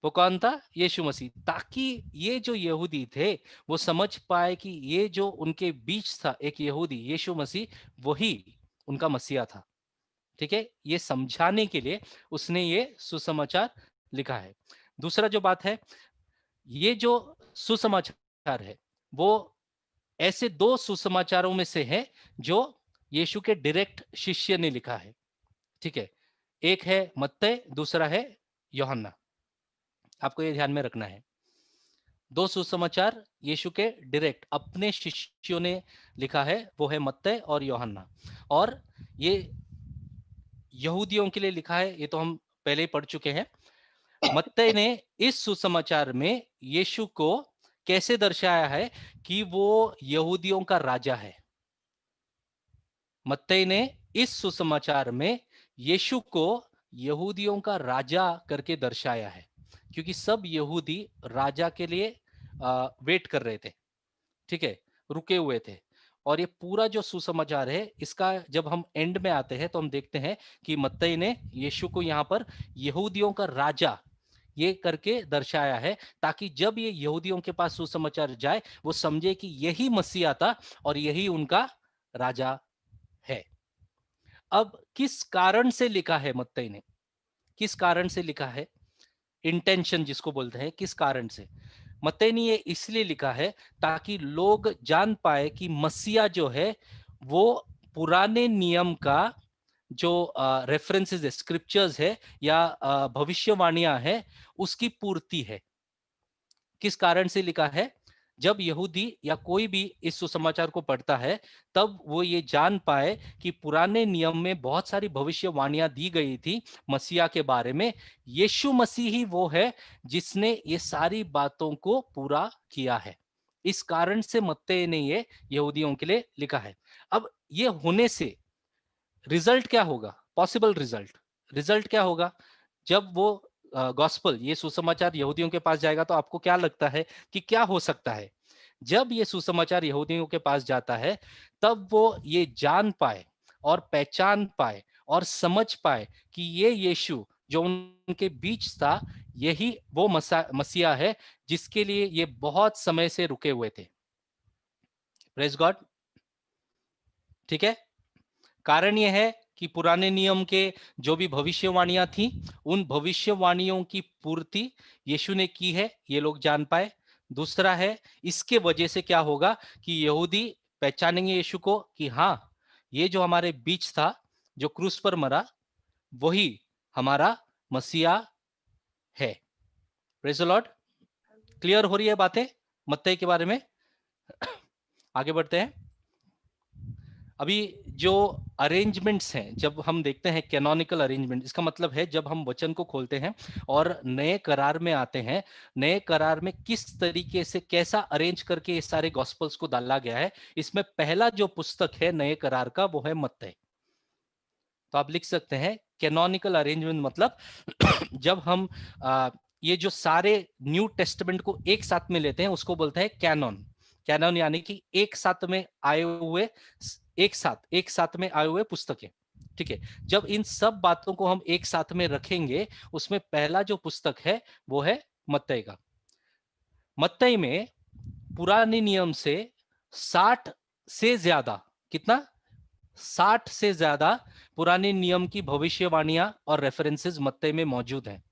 वो कौन था? यीशु मसीह। ताकि ये जो यहूदी थे वो समझ पाए कि ये जो उनके बीच था एक यहूदी यीशु मसीह, वही उनका मसीहा था। ठीक है, ये समझाने के लिए उसने ये सुसमाचार लिखा है। दूसरा जो बात है, ये जो सुसमाचार है वो ऐसे दो सुसमाचारों में से है जो यीशु के डायरेक्ट शिष्य ने लिखा है। ठीक है, एक है मत्तई, दूसरा है यूहन्ना। आपको ये ध्यान में रखना है, दो सुसमाचार यीशु के डायरेक्ट अपने शिष्यों ने लिखा है, वो है मत्तई और यूहन्ना। और ये यहूदियों के लिए लिखा है, ये तो हम पहले ही पढ़ चुके हैं। मत्तई ने इस सुसमाचार में यीशु को कैसे दर्शाया है कि वो यहूदियों का राजा है। मत्तई ने इस सुसमाचार में यीशु को यहूदियों का राजा करके दर्शाया है, क्योंकि सब यहूदी राजा के लिए वेट कर रहे थे। ठीक है, रुके हुए थे। और ये पूरा जो सुसमाचार है, इसका जब हम एंड में आते हैं तो हम देखते हैं कि मत्तई ने यीशु को यहाँ पर यहूदियों का राजा ये करके दर्शाया है, ताकि जब ये यहूदियों के पास सुसमाचार जाए वो समझे कि यही मसीहा था और यही उनका राजा है। अब किस कारण से लिखा है मत्तई ने, किस कारण से लिखा है, इंटेंशन जिसको बोलते हैं, किस कारण से मत्तई ने ये इसलिए लिखा है ताकि लोग जान पाए कि मसीहा जो है वो पुराने नियम का जो रेफरेंसेस है, स्क्रिप्चर्स है या भविष्यवाणियां है, उसकी पूर्ति है। किस कारण से लिखा है? जब यहूदी या कोई भी इस सुसमाचार को पढ़ता है तब वो ये जान पाए कि पुराने नियम में बहुत सारी भविष्यवाणियां दी गई थी मसीहा के बारे में। यीशु मसीह ही वो है जिसने ये सारी बातों को पूरा किया है। इस कारण से मत्ती ने ये यहूदियों के लिए लिखा है। अब ये होने से रिजल्ट क्या होगा? पॉसिबल रिजल्ट, रिजल्ट क्या होगा जब वो गॉस्पल ये सुसमाचार यहूदियों के पास जाएगा? तो आपको क्या लगता है कि क्या हो सकता है जब ये सुसमाचार यहूदियों के पास जाता है? तब वो ये जान पाए और पहचान पाए और समझ पाए कि ये यीशु जो उनके बीच था, यही वो मसीहा है जिसके लिए ये बहुत समय से रुके हुए थे। Praise God. ठीक है, कारण यह है कि पुराने नियम के जो भी भविष्यवाणियां थी, उन भविष्यवाणियों की पूर्ति यीशु ने की है, ये लोग जान पाए। दूसरा है, इसके वजह से क्या होगा कि यहूदी पहचानेंगे यीशु को कि हाँ, ये जो हमारे बीच था, जो क्रूस पर मरा, वही हमारा मसीहा है। Praise the Lord. क्लियर हो रही है बातें मत्ती के बारे में? आगे बढ़ते हैं। अभी जो अरेंजमेंट्स हैं, जब हम देखते हैं कैनोनिकल अरेंजमेंट, इसका मतलब है जब हम वचन को खोलते हैं और नए करार में आते हैं, नए करार में किस तरीके से कैसा अरेंज करके ये सारे गॉस्पल्स को डाला गया है, इसमें पहला जो पुस्तक है नए करार का वो है मत्ती। तो आप लिख सकते हैं कैनोनिकल अरेंजमेंट मतलब जब हम ये जो सारे न्यू टेस्टामेंट को एक साथ में लेते हैं उसको बोलते हैं कैनन। कैनन यानी कि एक साथ में आए हुए, एक साथ में आए हुए पुस्तकें। ठीक है, जब इन सब बातों को हम एक साथ में रखेंगे, उसमें पहला जो पुस्तक है वो है मत्ती का। मत्ती में पुराने नियम से 60 से ज्यादा, कितना? 60 से ज्यादा पुराने नियम की भविष्यवाणियां और रेफरेंसेस मत्ती में मौजूद हैं।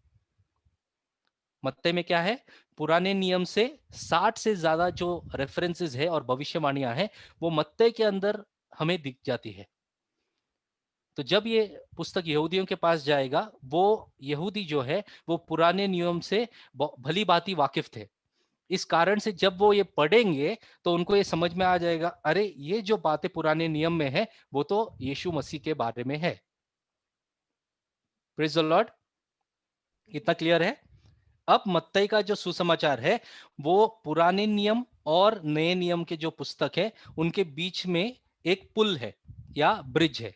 मत्ती में क्या है? पुराने नियम से 60 से ज्यादा जो रेफरेंसेस है और भविष्यवाणियां हैं, वो मत्ती के अंदर हमें दिख जाती है। तो जब ये पुस्तक यहूदियों के पास जाएगा, वो यहूदी जो है वो पुराने नियम से भली भांति वाकिफ थे। इस कारण से जब वो ये पढ़ेंगे तो उनको ये समझ में आ जाएगा, अरे ये जो बातें पुराने नियम में है वो तो यीशु मसीह के बारे में है। Praise the Lord. इतना क्लियर है? अब मत्ती का जो सुसमाचार है वो पुराने नियम और नए नियम के जो पुस्तक है उनके बीच में एक पुल है या ब्रिज है,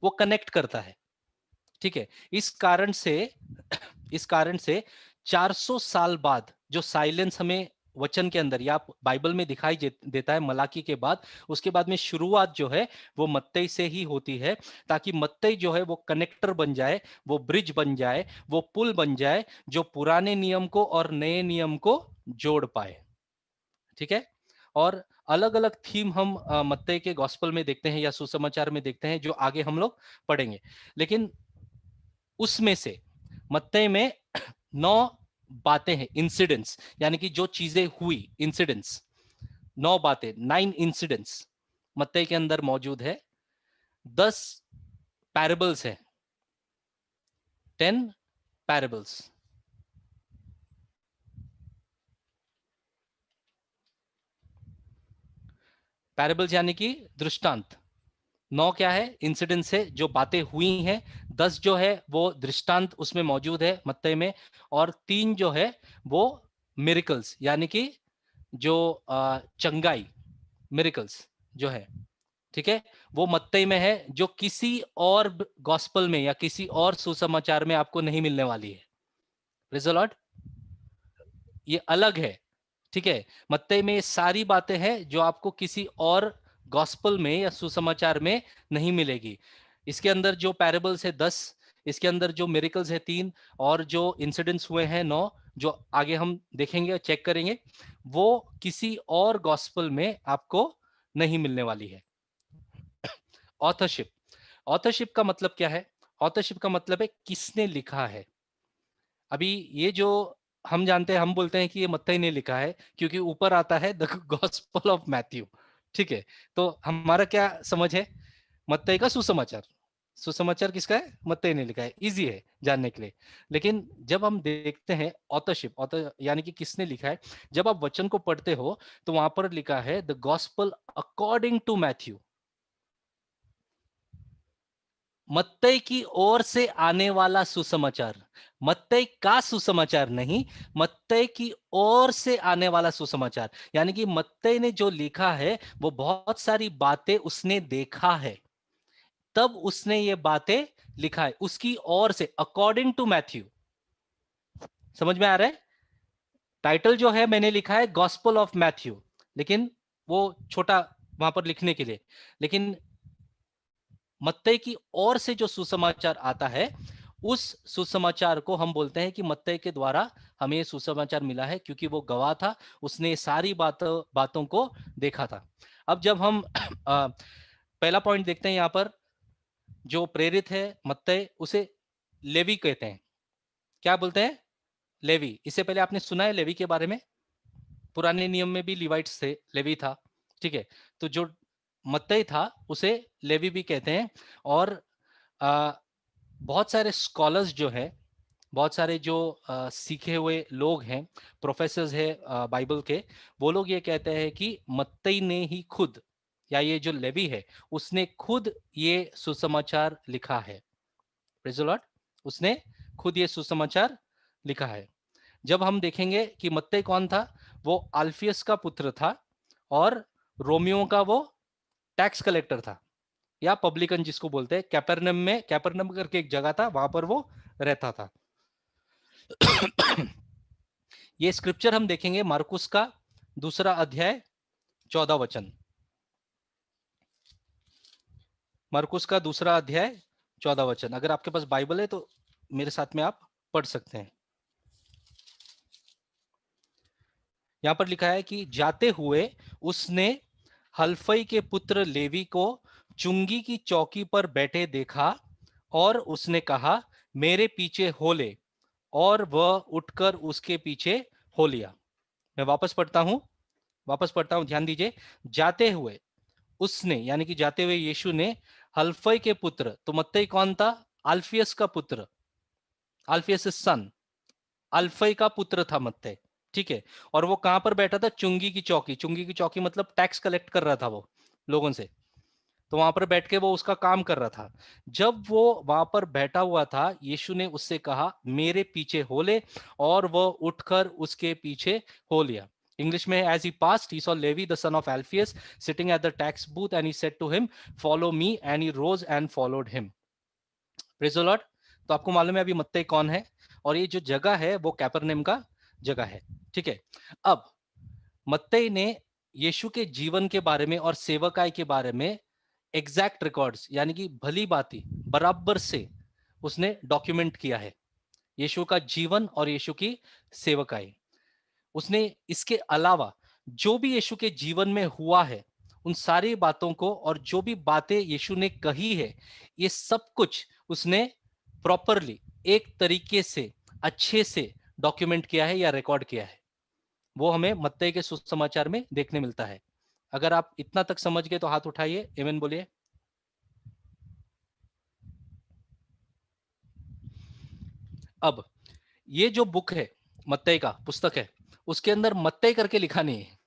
वो कनेक्ट करता है। ठीक है, इस कारण से 400 साल बाद जो साइलेंस हमें वचन के अंदर या बाइबल में दिखाई देता है मलाकी के बाद, उसके बाद में शुरुआत जो है वो मत्ती से ही होती है, ताकि मत्ती जो है वो कनेक्टर बन जाए, वो ब्रिज बन जाए, वो पुल बन जाए जो पुराने नियम को और नए नियम को जोड़ पाए। ठीक है। और अलग अलग थीम हम मत्ती के गॉस्पेल में देखते हैं या सुसमाचार में देखते हैं, जो आगे हम लोग पढ़ेंगे। लेकिन उसमें से मत्ती में 9 बातें हैं, इंसिडेंट्स, यानी कि जो चीजें हुई, इंसिडेंट्स, 9 बातें, 9 इंसिडेंट्स मत्ती के अंदर मौजूद है। 10 पैराबल्स है, 10 पैराबल्स। पैराबल्स यानी कि दृष्टांत। 9 क्या है? इंसिडेंट्स है, जो बातें हुई हैं। 10 जो है वो दृष्टांत उसमें मौजूद है मत्ती में, और 3 जो है वो मिरेकल्स, यानी कि जो चंगाई, मिरेकल्स जो है, ठीक है, वो मत्ती में है, जो किसी और गॉस्पेल में या किसी और सुसमाचार में आपको नहीं मिलने वाली है। Praise the Lord. ये अलग है, ठीक है। मत्ती में ये सारी बातें हैं जो आपको किसी और गॉस्पेल में या सुसमाचार में नहीं मिलेगी। इसके अंदर जो पैराबल्स है 10, इसके अंदर जो मिरेकल्स है 3, और जो इंसिडेंट्स हुए हैं 9, जो आगे हम देखेंगे, चेक करेंगे, वो किसी और गॉस्पेल में आपको नहीं मिलने वाली है। ऑथरशिप। ऑथरशिप का मतलब क्या है? ऑथरशिप का मतलब है किसने लिखा है। अभी ये जो हम जानते हैं, हम बोलते हैं कि ये मत्ती ने लिखा है, क्योंकि ऊपर आता है द गॉस्पेल ऑफ मैथ्यू। ठीक है, तो हमारा क्या समझ है? मत्ती का सुसमाचार। सुसमाचार किसका है? मत्ती ने लिखा है, इजी है जानने के लिए। लेकिन जब हम देखते हैं ऑथरशिप, ऑथर यानी कि किसने लिखा है, जब आप वचन को पढ़ते हो तो वहां पर लिखा है the gospel according to Matthew. मत्ती की ओर से आने वाला सुसमाचार, मत्ती का सुसमाचार नहीं, मत्ती की ओर से आने वाला सुसमाचार। यानी कि मत्ती ने जो लिखा है वो बहुत सारी बातें उसने देखा है, तब उसने ये बातें लिखा है, उसकी ओर से, अकॉर्डिंग टू मैथ्यू। समझ में आ रहा है? टाइटल जो है मैंने लिखा है गॉस्पेल ऑफ मैथ्यू, लेकिन वो छोटा वहां पर लिखने के लिए। लेकिन मत्ती की ओर से जो सुसमाचार आता है, उस सुसमाचार को हम बोलते हैं कि मत्ती के द्वारा हमें ये सुसमाचार मिला है, क्योंकि वो गवाह था, उसने सारी बातों को देखा था। अब जब हम पहला पॉइंट देखते हैं यहां पर, जो प्रेरित है मत्ती, उसे लेवी कहते हैं। क्या बोलते हैं? लेवी। इससे पहले आपने सुना है लेवी के बारे में? पुराने नियम में भी लिवाइट्स थे, लेवी था, ठीक है। तो जो मत्ती था उसे लेवी भी कहते हैं। और बहुत सारे स्कॉलर्स जो है, बहुत सारे जो सीखे हुए लोग हैं, प्रोफेसर्स है बाइबल के, वो लोग ये कहते हैं कि मत्ती ने ही खुद, या ये जो लेवी है उसने खुद ये सुसमाचार लिखा है। Praise the Lord. उसने खुद ये सुसमाचार लिखा है। जब हम देखेंगे कि मत्ती कौन था, वो अल्फियस का पुत्र था, और रोमियो का वो टैक्स कलेक्टर था, या पब्लिकन जिसको बोलते हैं। कैपरनम में, कैपरनम करके एक जगह था, वहां पर वो रहता था। ये स्क्रिप्चर हम देखेंगे मार्कुस का 2 अध्याय 14 वचन। मार्कुस का 2 अध्याय 14 वचन। अगर आपके पास बाइबल है तो मेरे साथ में आप पढ़ सकते हैं। यहां पर लिखा है कि जाते हुए उसने हल्फई के पुत्र लेवी को चुंगी की चौकी पर बैठे देखा, और उसने कहा, मेरे पीछे हो ले, और वह उठकर उसके पीछे हो लिया। मैं वापस पढ़ता हूं, ध्यान दीजिए। जाते हुए उसने, यानी कि जाते हुए यीशु ने हल्फई के पुत्र, तो मत्ती कौन था? अल्फियस का पुत्र, अल्फियस सन, अल्फई का पुत्र था मत्ती, ठीक है। और वो कहां पर बैठा था? चुंगी की चौकी। चुंगी की चौकी मतलब टैक्स कलेक्ट कर रहा था वो लोगों से, तो वहां पर बैठ के वो उसका काम कर रहा था। जब वो वहां पर बैठा हुआ था, यीशु ने उससे कहा, मेरे पीछे हो ले, और वो उठकर उसके पीछे हो लिया। इंग्लिश में, as he passed he saw Levi the son of Alphaeus sitting at the tax booth and he said to him, follow me, and he rose and followed him. Praise the Lord. तो आपको मालूम है अभी मत्ती कौन है, और ये जो जगह है वो कैपरनम का जगह है, ठीक है। अब मत्ती ने यीशु के जीवन के बारे में और सेवकाई के बारे में एग्जैक्ट रिकॉर्ड्स यानी कि भली बाती बराबर से उसने डॉक्यूमेंट किया है, यीशु का जीवन और यीशु की सेवकाई। उसने इसके अलावा जो भी यीशु के जीवन में हुआ है उन सारी बातों को और जो भी बातें यीशु ने कही है, ये सब कुछ उसने प्रॉपरली एक तरीके से अच्छे से डॉक्यूमेंट किया है या रिकॉर्ड किया है। वो हमें मत्ती के सुसमाचार में देखने मिलता है। अगर आप इतना तक समझ गए तो हाथ उठाइए, आमीन बोलिए। अब ये जो बुक है, मत्ती का पुस्तक है, उसके अंदर मत्ती करके लिखा नहीं है।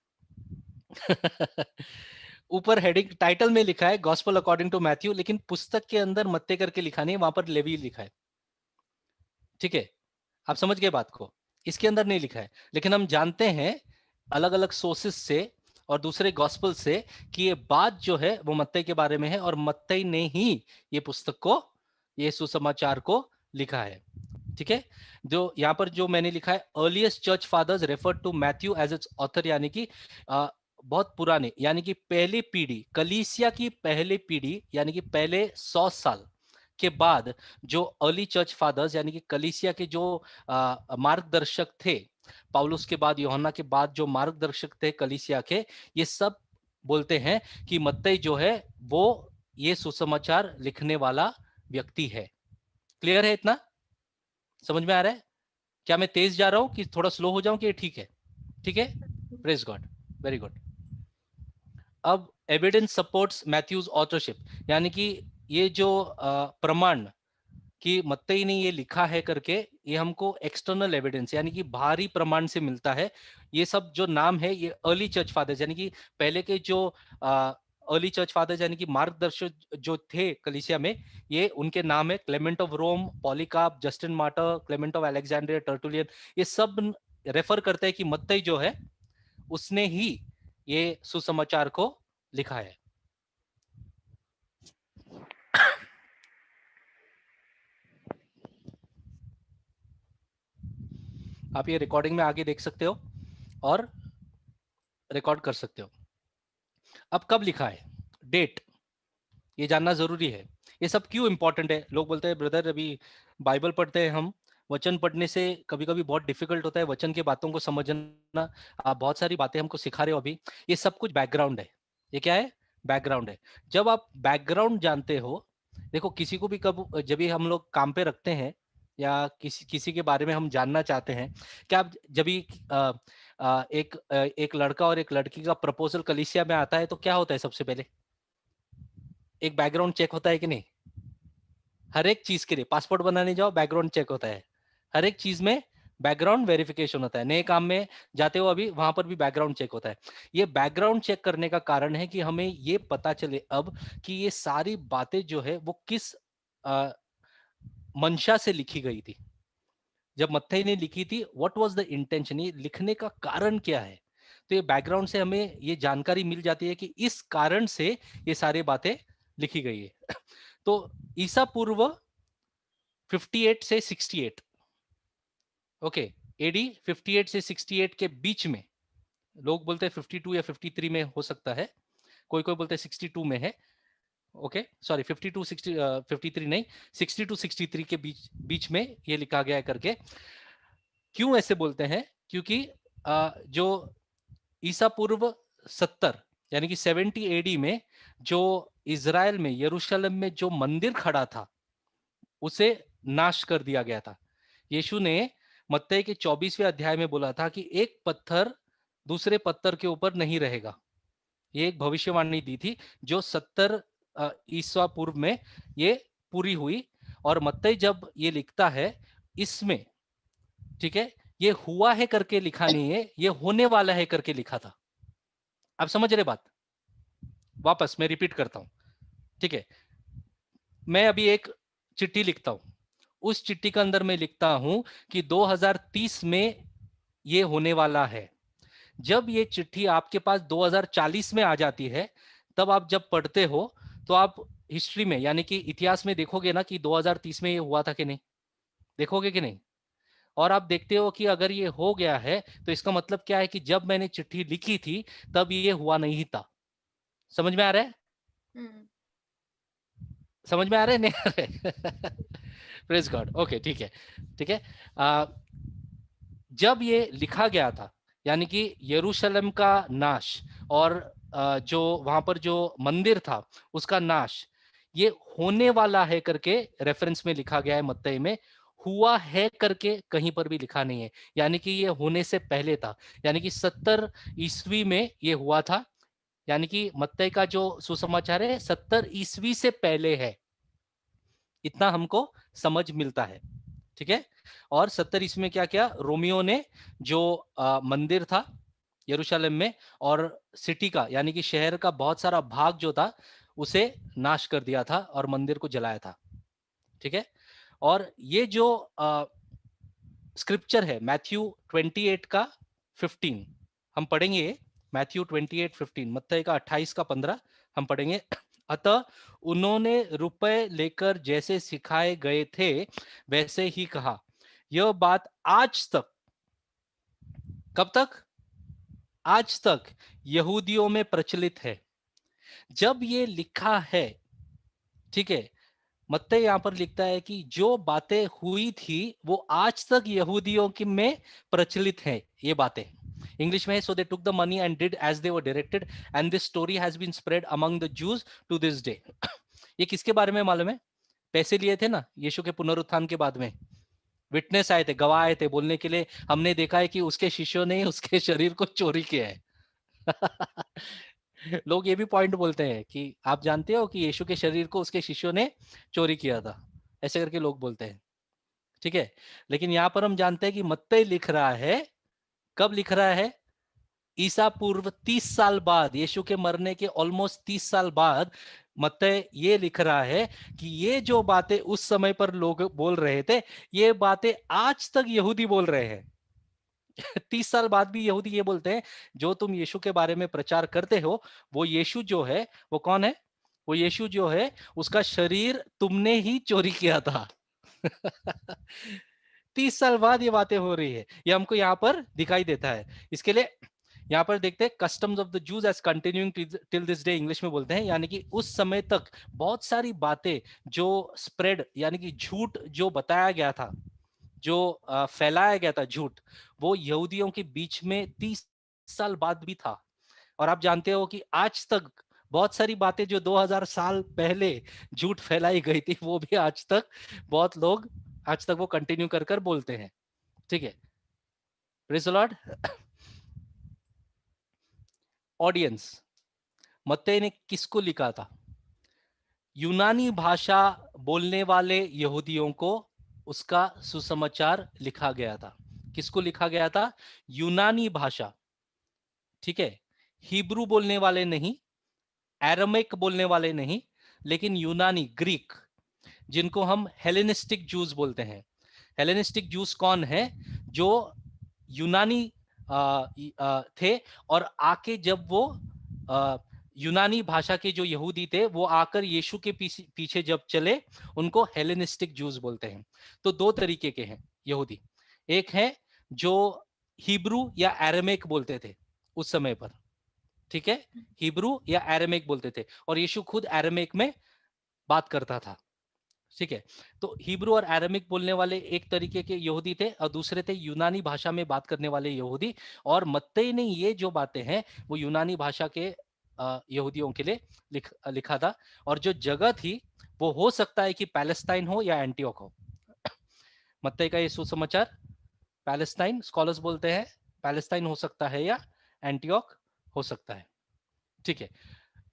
ऊपर हेडिंग टाइटल में लिखा है गॉस्पेल अकॉर्डिंग टू मैथ्यू, लेकिन पुस्तक के अंदर मत्ती करके लिखा नहीं है, वहां पर लेवी लिखा है। ठीक है, आप समझ गए बात को, इसके अंदर नहीं लिखा है। लेकिन हम जानते हैं अलग अलग सोर्सेस से और दूसरे गॉस्पेल से कि ये बात जो है वो मत्ती के बारे में है, और मत्ती ने ही ये पुस्तक को, ये सुसमाचार को लिखा है। ठीक है, जो यहाँ पर जो मैंने लिखा है, earliest church fathers refer to Matthew as its author, यानी कि बहुत पुराने, यानी कि पहली पीढ़ी, कलीसिया की पहली पीढ़ी, यानी कि पहले 100 साल के बाद जो अर्ली चर्च फादर्स यानी कि कलीसिया के जो मार्गदर्शक थे, पौलुस के बाद, यूहन्ना के बाद जो मार्गदर्शक थे कलीसिया के, ये सब बोलते हैं कि मत्ती जो है वो ये सुसमाचार लिखने वाला व्यक्ति है। क्लियर है? इतना समझ में आ रहा है? क्या मैं तेज जा रहा हूं कि थोड़ा स्लो हो जाऊं कि ठीक है? ठीक है, प्रेज गॉड, वेरी गुड। अब एविडेंस सपोर्ट्स मैथ्यूज ऑथरशिप, यानी कि ये जो प्रमाण कि मत्ती ने ये लिखा है करके, ये हमको एक्सटर्नल एविडेंस यानी कि बाहरी प्रमाण से मिलता है। ये सब जो नाम है ये अर्ली चर्च फादर्स यानी कि पहले के जो अर्ली चर्च फादर्स यानी कि मार्गदर्शक जो थे कलीसिया में, ये उनके नाम है Clement of Rome, Polycarp, Justin Martyr, Clement of Alexandria, Tertullian. ये सब रेफर करते हैं कि मत्ती जो है उसने ही ये सुसमाचार को लिखा है। आप ये रिकॉर्डिंग में आगे देख सकते हो और रिकॉर्ड कर सकते हो। अब कब लिखा है, डेट, ये जानना जरूरी है। ये सब क्यों इंपॉर्टेंट है? लोग बोलते हैं ब्रदर अभी बाइबल पढ़ते हैं हम, वचन पढ़ने से कभी कभी बहुत डिफिकल्ट होता है वचन की बातों को समझना। आप बहुत सारी बातें हमको सिखा रहे हो अभी, ये सब कुछ बैकग्राउंड है। ये क्या है? बैकग्राउंड है। जब आप बैकग्राउंड जानते हो, देखो किसी को भी कब जब भी हम लोग काम पे रखते हैं या किसी किसी के बारे में हम जानना चाहते हैं, क्या आप जब भी एक लड़का और एक लड़की का प्रपोजल कलीसिया में आता है तो क्या होता है? सबसे पहले एक बैकग्राउंड चेक होता है कि नहीं? हर एक चीज के लिए, पासपोर्ट बनाने जाओ बैकग्राउंड चेक होता है, हर एक चीज में बैकग्राउंड वेरिफिकेशन होता है। नए काम में जाते हो अभी, वहां पर भी बैकग्राउंड चेक होता है। ये बैकग्राउंड चेक करने का कारण है कि हमें ये पता चले अब कि ये सारी बातें जो है वो किस मंशा से लिखी गई थी। जब मत्ती ने लिखी थी, व्हाट वाज द इंटेंशन, ये लिखने का कारण क्या है? तो ये बैकग्राउंड से हमें ये जानकारी मिल जाती है कि इस कारण से ये सारी बातें लिखी गई है। तो ईसा पूर्व 58 से 68, ओके, एडी 58 से 68 के बीच में, लोग बोलते हैं 52 या 53 में हो सकता है, कोई कोई बोलते हैं 62 में है। ओके सॉरी, 52 60 53 नहीं, 60 टू 63 के बीच बीच में ये लिखा गया है करके। क्यों ऐसे बोलते हैं? क्योंकि जो ईसा पूर्व 70 यानी कि 70 एडी में जो इज़राइल में यरूशलेम में जो मंदिर खड़ा था उसे नाश कर दिया गया था। यीशु ने मत्ती के 24वें अध्याय में बोला था कि एक पत्थर दूसरे पत्थर के ऊपर नहीं रहेगा। ये एक भविष्यवाणी दी थी जो 70 ईसा पूर्व में ये पूरी हुई। और मत्ती जब ये लिखता है इसमें, ठीक है, ये हुआ है करके लिखा नहीं है, ये होने वाला है करके लिखा था। आप समझ रहे बात? वापस मैं रिपीट करता हूं, ठीक है। मैं अभी एक चिट्ठी लिखता हूं, उस चिट्ठी के अंदर मैं लिखता हूं कि 2030 में ये होने वाला है। जब ये चिट्ठी आपके पास 2040 में आ जाती है, तब आप जब पढ़ते हो तो आप हिस्ट्री में यानी कि इतिहास में देखोगे ना कि 2030 में ये हुआ था कि नहीं, देखोगे कि नहीं? और आप देखते हो कि अगर ये हो गया है तो इसका मतलब क्या है कि जब मैंने चिट्ठी लिखी थी तब ये हुआ नहीं था। समझ में आ रहा है? समझ में आ रहा है नहीं आ रहा है? Praise God. ओके, ठीक है, ठीक है। जब ये लिखा गया था, यानी कि यरूशलेम का नाश और जो वहां पर जो मंदिर था उसका नाश, ये होने वाला है करके रेफरेंस में लिखा गया है मत्ती में, हुआ है करके कहीं पर भी लिखा नहीं है। यानी कि ये होने से पहले था, यानी कि 70 ईस्वी में ये हुआ था। यानी कि मत्ती का जो सुसमाचार है 70 ईस्वी से पहले है, इतना हमको समझ मिलता है। ठीक है। और 70 ईस्वी में क्या किया, रोमियो ने जो मंदिर था यरूशलेम में और सिटी का यानी कि शहर का बहुत सारा भाग जो था उसे नाश कर दिया था और मंदिर को जलाया था। ठीक है। और ये जो स्क्रिप्चर है मैथ्यू 28 का 15 हम पढ़ेंगे। मैथ्यू 28:15, मत्ती का 28 का 15 हम पढ़ेंगे। अतः उन्होंने रुपए लेकर जैसे सिखाए गए थे वैसे ही कहा। यह बात आज तक, कब तक? आज तक यहूदियों में प्रचलित है। जब ये लिखा है, ठीक है, मत्ती यहां पर लिखता है कि जो बातें हुई थी वो आज तक यहूदियों की में प्रचलित है ये बातें। इंग्लिश में, so they took the money and did as they were directed and this story has been spread among the Jews to this day. ये किसके बारे में मालूम है? पैसे लिए थे ना यीशु के पुनरुत्थान के बाद में, विटनेस आए थे, गवाह आए थे बोलने के लिए, हमने देखा है कि उसके शिष्यों ने उसके शरीर को चोरी किया है। लोग ये भी पॉइंट बोलते हैं कि आप जानते हो कि यीशु के शरीर को उसके शिष्यों ने चोरी किया था, ऐसे करके लोग बोलते हैं। ठीक है। लेकिन यहां पर हम जानते हैं कि मत्ती लिख रहा है, कब लिख रहा है? ईसा पूर्व 30 साल बाद, यीशु के मरने के ऑलमोस्ट 30 साल बाद मत्ती ये लिख रहा है कि ये जो बातें उस समय पर लोग बोल रहे थे, ये बातें आज तक यहूदी बोल रहे हैं। 30 साल बाद भी यहूदी ये बोलते हैं, जो तुम यीशु के बारे में प्रचार करते हो, वो यीशु जो है वो कौन है? वो यीशु जो है उसका शरीर तुमने ही चोरी किया था। 30 साल बाद ये बातें हो रही है, ये हमको यहाँ पर दिखाई देता है। इसके लिए यहाँ पर देखते हैं, customs of the Jews as continuing till this day, English में बोलते हैं, यानी कि उस समय तक बहुत सारी बातें जो स्प्रेड, यानी कि झूठ जो बताया गया था, जो फैलाया गया था झूठ, वो यहूदियों के बीच में 30 साल बाद भी था। और आप जानते हो कि आज तक बहुत सारी बातें जो 2000 साल पहले झूठ फैलाई गई थी, वो भी आज तक बहुत लोग आज तक वो कंटिन्यू कर कर बोलते हैं। ठीक है। Praise the Lord. ऑडियंस, मत्ती ने किसको लिखा था? यूनानी भाषा बोलने वाले यहूदियों को उसका सुसमाचार लिखा गया था। किसको लिखा गया था? यूनानी भाषा। ठीक है। हिब्रू बोलने वाले नहीं, एरामिक बोलने वाले नहीं, लेकिन यूनानी, ग्रीक, जिनको हम हेलेनिस्टिक जूस बोलते हैं। हेलेनिस्टिक जूस कौन है? जो यूनानी थे और आके जब वो यूनानी भाषा के जो यहूदी थे वो आकर यीशु के पीछे जब चले, उनको हेलेनिस्टिक जूस बोलते हैं। तो दो तरीके के हैं यहूदी। एक है जो हिब्रू या एरामिक बोलते थे उस समय पर, ठीक है, हिब्रू या एरामिक बोलते थे, और यीशु खुद एरामिक में बात करता था। ठीक है। तो हिब्रू और एरामिक बोलने वाले एक तरीके के यहूदी थे और दूसरे थे यूनानी भाषा में बात करने वाले यहूदी। और मत्ती ने ये जो बातें हैं वो यूनानी भाषा के यहूदियों के लिए लिखा था। और जो जगह थी वो हो सकता है कि पैलेस्टाइन हो या एंटियोक हो। मत्ती का ये सुसमाचार पैलेस्टाइन, स्कॉलर्स बोलते हैं पैलेस्टाइन हो सकता है या एंटियोक हो सकता है। ठीक है।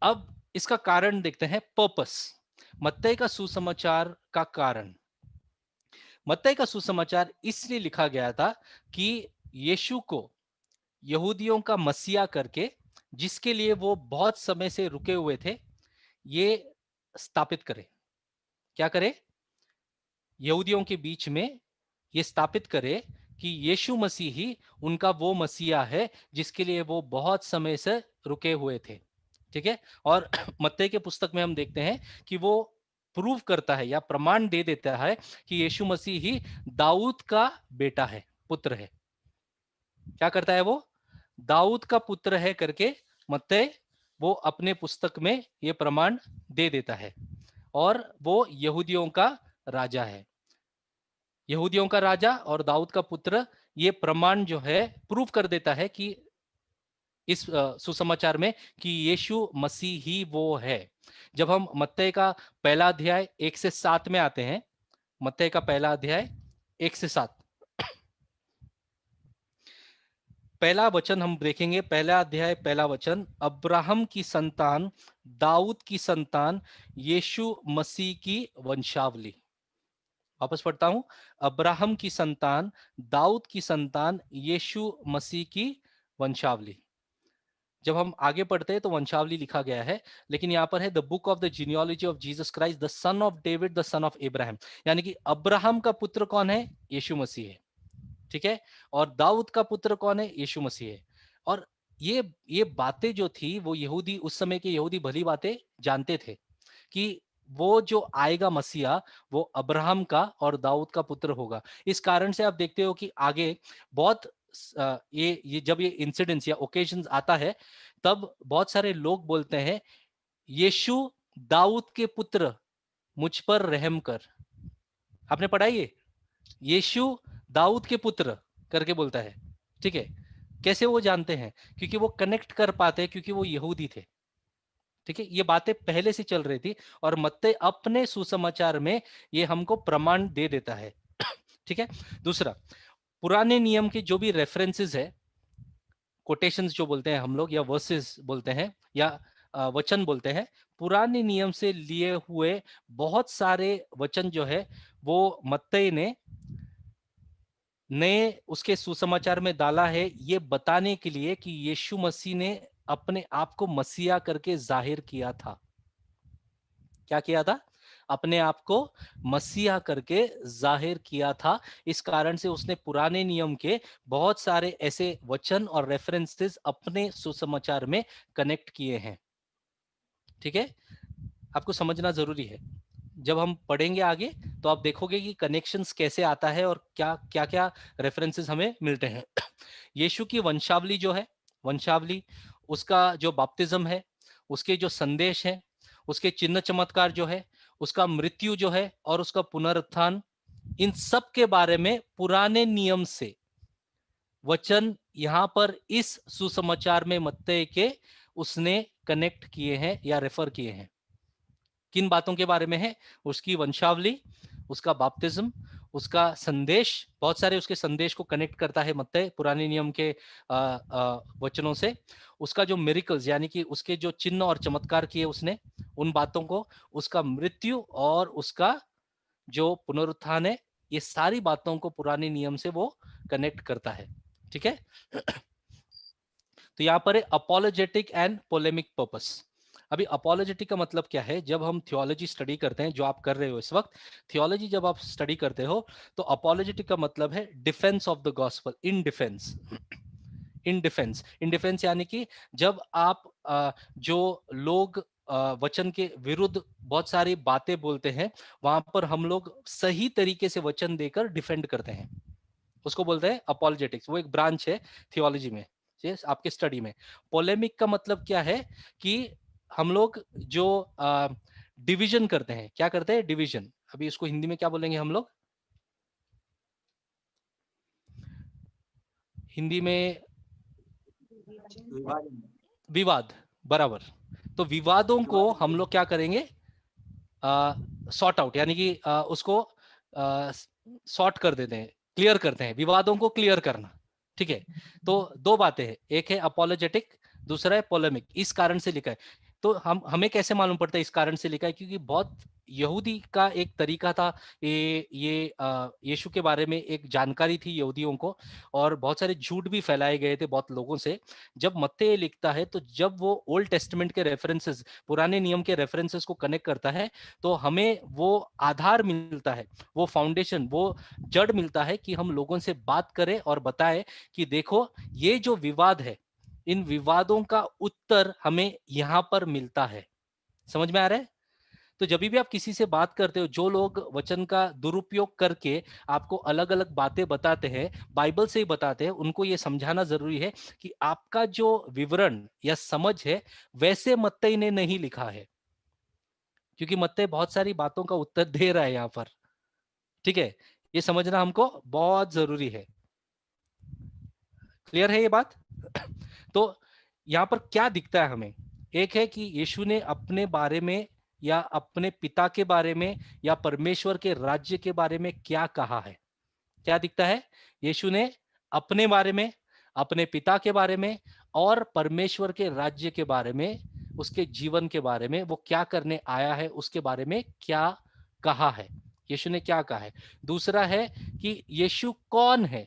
अब इसका कारण देखते हैं, पर्पस, मत्ती का सुसमाचार का कारण। मत्ती का सुसमाचार इसलिए लिखा गया था कि यीशु को यहूदियों का मसीहा करके, जिसके लिए वो बहुत समय से रुके हुए थे, ये स्थापित करे। क्या करे? यहूदियों के बीच में ये स्थापित करे कि यीशु मसीह ही उनका वो मसीहा है जिसके लिए वो बहुत समय से रुके हुए थे। ठीक है। और मत्ती के पुस्तक में हम देखते हैं कि वो प्रूव करता है या प्रमाण दे देता है कि यीशु मसीह ही दाऊद का बेटा है, पुत्र है। क्या करता है वो? दाऊद का पुत्र है करके मत्ती वो अपने पुस्तक में ये प्रमाण दे देता है, और वो यहूदियों का राजा है। यहूदियों का राजा और दाऊद का पुत्र, ये प्रमाण जो है प्रूव कर देता है कि इस सुसमाचार में कि यीशु मसीह ही वो है। जब हम मत्ती का पहला अध्याय 1 से 7 में आते हैं, मत्ती का पहला अध्याय 1 से 7, पहला वचन हम देखेंगे। पहला अध्याय पहला वचन, अब्राहम की संतान, दाऊद की संतान, यीशु मसीह की वंशावली। वापस पढ़ता हूं, अब्राहम की संतान, दाऊद की संतान, यीशु मसीह की वंशावली। जब हम आगे पढ़ते हैं तो वंशावली लिखा गया है, लेकिन यहां पर है the book of the genealogy of Jesus Christ the son of David the son of Ibrahim, यानी कि अब्राहम का पुत्र कौन है? यीशु मसीह है, ठीक है। और दाऊद का पुत्र कौन है? यीशु मसीह है। और ये बातें जो थी वो यहूदी, उस समय के यहूदी भली बातें जानते थे कि वो जो आएगा मसीहा वो अब्राहम का और दाऊद का पुत्र होगा। इस कारण से आप देखते हो कि आगे बहुत ये जब ये इंसिडेंट्स या ओकेजन्स आता है, तब बहुत सारे लोग बोलते हैं, यीशु दाऊद के पुत्र मुझ पर रहम कर। आपने पढ़ा ये? यीशु दाऊद के पुत्र करके बोलता है, ठीक है। कैसे वो जानते हैं? क्योंकि वो कनेक्ट कर पाते हैं, क्योंकि वो यहूदी थे, ठीक है। ये बातें पहले से चल रही थी और मत्ती अपने सुसमाचार में ये हमको प्रमाण दे देता है, ठीक है। दूसरा, पुराने नियम के जो भी रेफरेंसेस है, कोटेशंस जो बोलते हैं हम लोग, या वर्सेस बोलते हैं, या वचन बोलते हैं, पुराने नियम से लिए हुए बहुत सारे वचन जो है वो मत्ती ने उसके सुसमाचार में डाला है, ये बताने के लिए कि यीशु मसीह ने अपने आप को मसीहा करके जाहिर किया था। क्या किया था? अपने आप को मसीहा करके जाहिर किया था। इस कारण से उसने पुराने नियम के बहुत सारे ऐसे वचन और रेफरेंसेस अपने सुसमाचार में कनेक्ट किए हैं, ठीक है। आपको समझना जरूरी है। जब हम पढ़ेंगे आगे तो आप देखोगे कि कनेक्शंस कैसे आता है और क्या क्या क्या रेफरेंसेस हमें मिलते हैं। यीशु की वंशावली जो है, वंशावली, उसका जो बपतिस्म है, उसके जो संदेश है, उसके चिन्ह चमत्कार जो है, उसका मृत्यु जो है और उसका पुनरुत्थान, इन सब के बारे में पुराने नियम से वचन यहां पर इस सुसमाचार में मत्ती के उसने कनेक्ट किए हैं या रेफर किए हैं। किन बातों के बारे में है? उसकी वंशावली, उसका बपतिस्म, उसका संदेश, बहुत सारे उसके संदेश को कनेक्ट करता है मत्ती पुराने नियम के वचनों से। उसका जो मिरेकल्स, यानी कि उसके जो चिन्ह और चमत्कार किए उसने, उन बातों को, उसका मृत्यु और उसका जो पुनरुत्थान है, ये सारी बातों को पुराने नियम से वो कनेक्ट करता है, ठीक है। तो यहां पर है अपोलोजेटिक एंड पोलेमिक पर्पस। अभी अपोलोजेटिक का मतलब क्या है? जब हम थियोलॉजी स्टडी करते हैं, जो आप कर रहे हो इस वक्त, थियोलॉजी जब आप स्टडी करते हो तो अपोलोजेटिक का मतलब है defence of the gospel, in defence. In defence, in defence यानी कि जब आप जो लोग वचन के विरुद्ध बहुत सारी बातें बोलते हैं, वहां पर हम लोग सही तरीके से वचन देकर डिफेंड करते हैं, उसको बोलते हैं अपोलोजेटिक्स। वो एक ब्रांच है थियोलॉजी में, आपके स्टडी में। पोलेमिक का मतलब क्या है? कि हम लोग जो डिवीजन करते हैं, क्या करते हैं? डिवीजन। अभी इसको हिंदी में क्या बोलेंगे हम लोग? हिंदी में विवाद, बराबर। तो विवादों को हम लोग क्या करेंगे? सॉर्ट आउट, यानी कि उसको सॉर्ट कर देते हैं, क्लियर करते हैं, विवादों को क्लियर करना, ठीक है। तो दो बातें हैं, एक है अपोलोजेटिक, दूसरा है पोलेमिक। इस कारण से लिखा है। तो हमें कैसे मालूम पड़ता है इस कारण से लिखा है? क्योंकि बहुत यहूदी का एक तरीका था, ये यीशु के बारे में एक जानकारी थी यहूदियों को, और बहुत सारे झूठ भी फैलाए गए थे बहुत लोगों से। जब मत्ती लिखता है तो जब वो ओल्ड टेस्टमेंट के रेफरेंसेस, पुराने नियम के रेफरेंसेस को कनेक्ट करता है, तो हमें वो आधार मिलता है, वो फाउंडेशन, वो जड़ मिलता है कि हम लोगों से बात करें और बताएं कि देखो ये जो विवाद है, इन विवादों का उत्तर हमें यहां पर मिलता है। समझ में आ रहा है? तो जब भी आप किसी से बात करते हो, जो लोग वचन का दुरुपयोग करके आपको अलग अलग बातें बताते हैं, बाइबल से ही बताते हैं, उनको ये समझाना जरूरी है कि आपका जो विवरण या समझ है वैसे मत्ती ने नहीं लिखा है, क्योंकि मत्ती बहुत सारी बातों का उत्तर दे रहा है यहाँ पर। ठीक है, ये समझना हमको बहुत जरूरी है। क्लियर है ये बात? तो यहां पर क्या दिखता है हमें? एक है कि यीशु ने अपने बारे में या अपने पिता के बारे में या परमेश्वर के राज्य के बारे में क्या कहा है। क्या दिखता है? यीशु ने अपने बारे में, अपने पिता के बारे में और परमेश्वर के राज्य के बारे में, उसके जीवन के बारे में, वो क्या करने आया है उसके बारे में क्या कहा है। यीशु ने क्या कहा है। दूसरा है कि यीशु कौन है,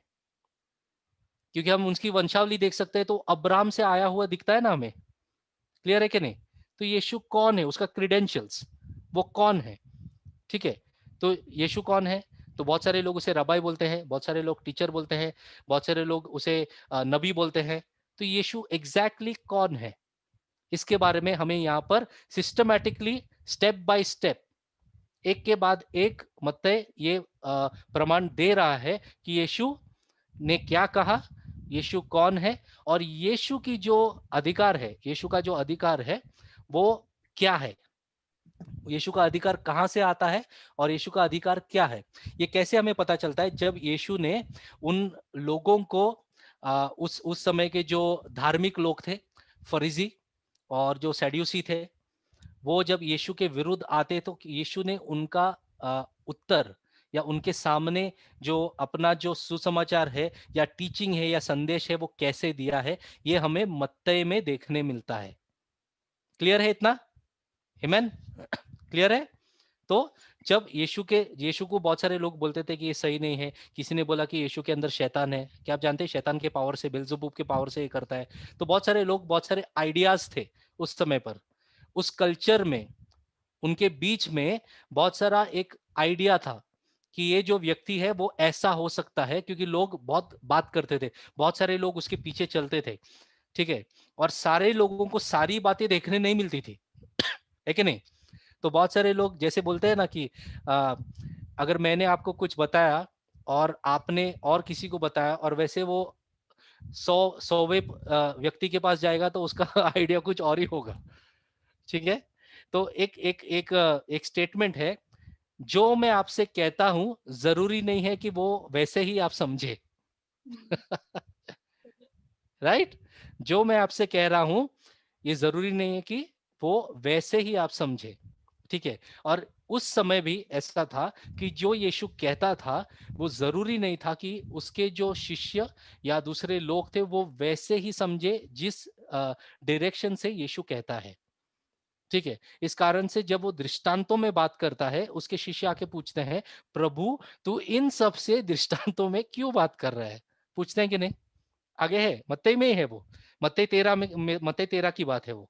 क्योंकि हम उसकी वंशावली देख सकते हैं तो अब्राहम से आया हुआ दिखता है ना हमें। क्लियर है कि नहीं? तो यीशु कौन है, उसका क्रीडेंशियल्स, वो कौन है। ठीक है, तो यीशु कौन है? तो बहुत सारे लोग उसे रबाई बोलते हैं, बहुत सारे लोग टीचर बोलते हैं, बहुत सारे लोग उसे नबी बोलते हैं। तो यीशु एग्जैक्टली कौन है, इसके बारे में हमें यहाँ पर सिस्टमैटिकली स्टेप बाय स्टेप, एक के बाद एक मत्ती ये प्रमाण दे रहा है कि यीशु ने क्या कहा, यीशु कौन है, और यीशु की जो अधिकार है, यीशु का जो अधिकार है वो क्या है, यीशु का अधिकार कहां से आता है और यीशु का अधिकार क्या है। ये कैसे हमें पता चलता है? जब यीशु ने उन लोगों को उस समय के जो धार्मिक लोग थे, फरीसी और जो सैड्यूसी थे, वो जब यीशु के विरुद्ध आते तो यीशु ने उनका उत्तर या उनके सामने जो अपना जो सुसमाचार है या टीचिंग है या संदेश है वो कैसे दिया है, ये हमें मत्ती में देखने मिलता है। क्लियर है इतना? आमीन? क्लियर है? तो जब यीशु को बहुत सारे लोग बोलते थे कि ये सही नहीं है, किसी ने बोला कि यीशु के अंदर शैतान है। क्या आप जानते हैं शैतान के पावर से, बेल्ज़ेबूब के पावर से ये करता है। तो बहुत सारे लोग, बहुत सारे आइडियाज थे उस समय पर, उस कल्चर में, उनके बीच में बहुत सारा एक आइडिया था कि ये जो व्यक्ति है वो ऐसा हो सकता है, क्योंकि लोग बहुत बात करते थे, बहुत सारे लोग उसके पीछे चलते थे। ठीक है, और सारे लोगों को सारी बातें देखने नहीं मिलती थी, है कि नहीं? तो बहुत सारे लोग जैसे बोलते हैं ना कि अगर मैंने आपको कुछ बताया और आपने और किसी को बताया और वैसे वो 100वें व्यक्ति के पास जाएगा तो उसका आइडिया कुछ और ही होगा। ठीक है, तो एक स्टेटमेंट है, जो मैं आपसे कहता हूं जरूरी नहीं है कि वो वैसे ही आप समझे। राइट? जो मैं आपसे कह रहा हूं ये जरूरी नहीं है कि वो वैसे ही आप समझे। ठीक है, और उस समय भी ऐसा था कि जो यीशु कहता था वो जरूरी नहीं था कि उसके जो शिष्य या दूसरे लोग थे वो वैसे ही समझे जिस डायरेक्शन से यीशु कहता है। ठीक है, इस कारण से जब वो दृष्टांतों में बात करता है, उसके शिष्य आके पूछते हैं, प्रभु तू इन सब से दृष्टांतों में क्यों बात कर रहा है? पूछते हैं कि नहीं? आगे है, मत्ती में ही है वो, मत्ती 13 की बात है वो।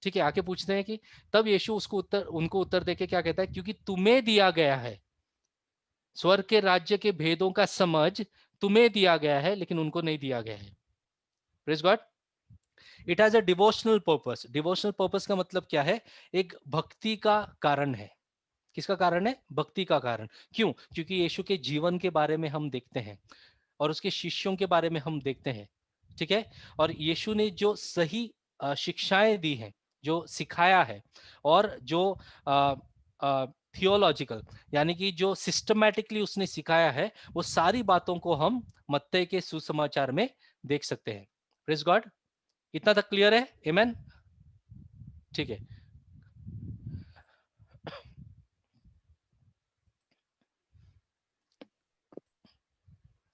ठीक है, आके पूछते हैं कि तब यीशु उनको उत्तर देके क्या कहता है, क्योंकि तुम्हें दिया गया है स्वर्ग के राज्य के भेदों का समझ, तुम्हें दिया गया है लेकिन उनको नहीं दिया गया है। Praise God. It has a devotional purpose. Devotional purpose का मतलब क्या है? एक भक्ति का कारण है। किसका कारण है? भक्ति का कारण। क्यों? क्योंकि यीशु के जीवन के बारे में हम देखते हैं और उसके शिष्यों के बारे में हम देखते हैं। ठीक है, और यीशु ने जो सही शिक्षाएं दी हैं, जो सिखाया है, और जो थियोलॉजिकल यानी कि जो सिस्टमैटिकली उसने सिखाया है, वो सारी बातों को हम मत्ती के सुसमाचार में देख सकते हैं। Praise God. इतना तक क्लियर है? आमेन। ठीक है,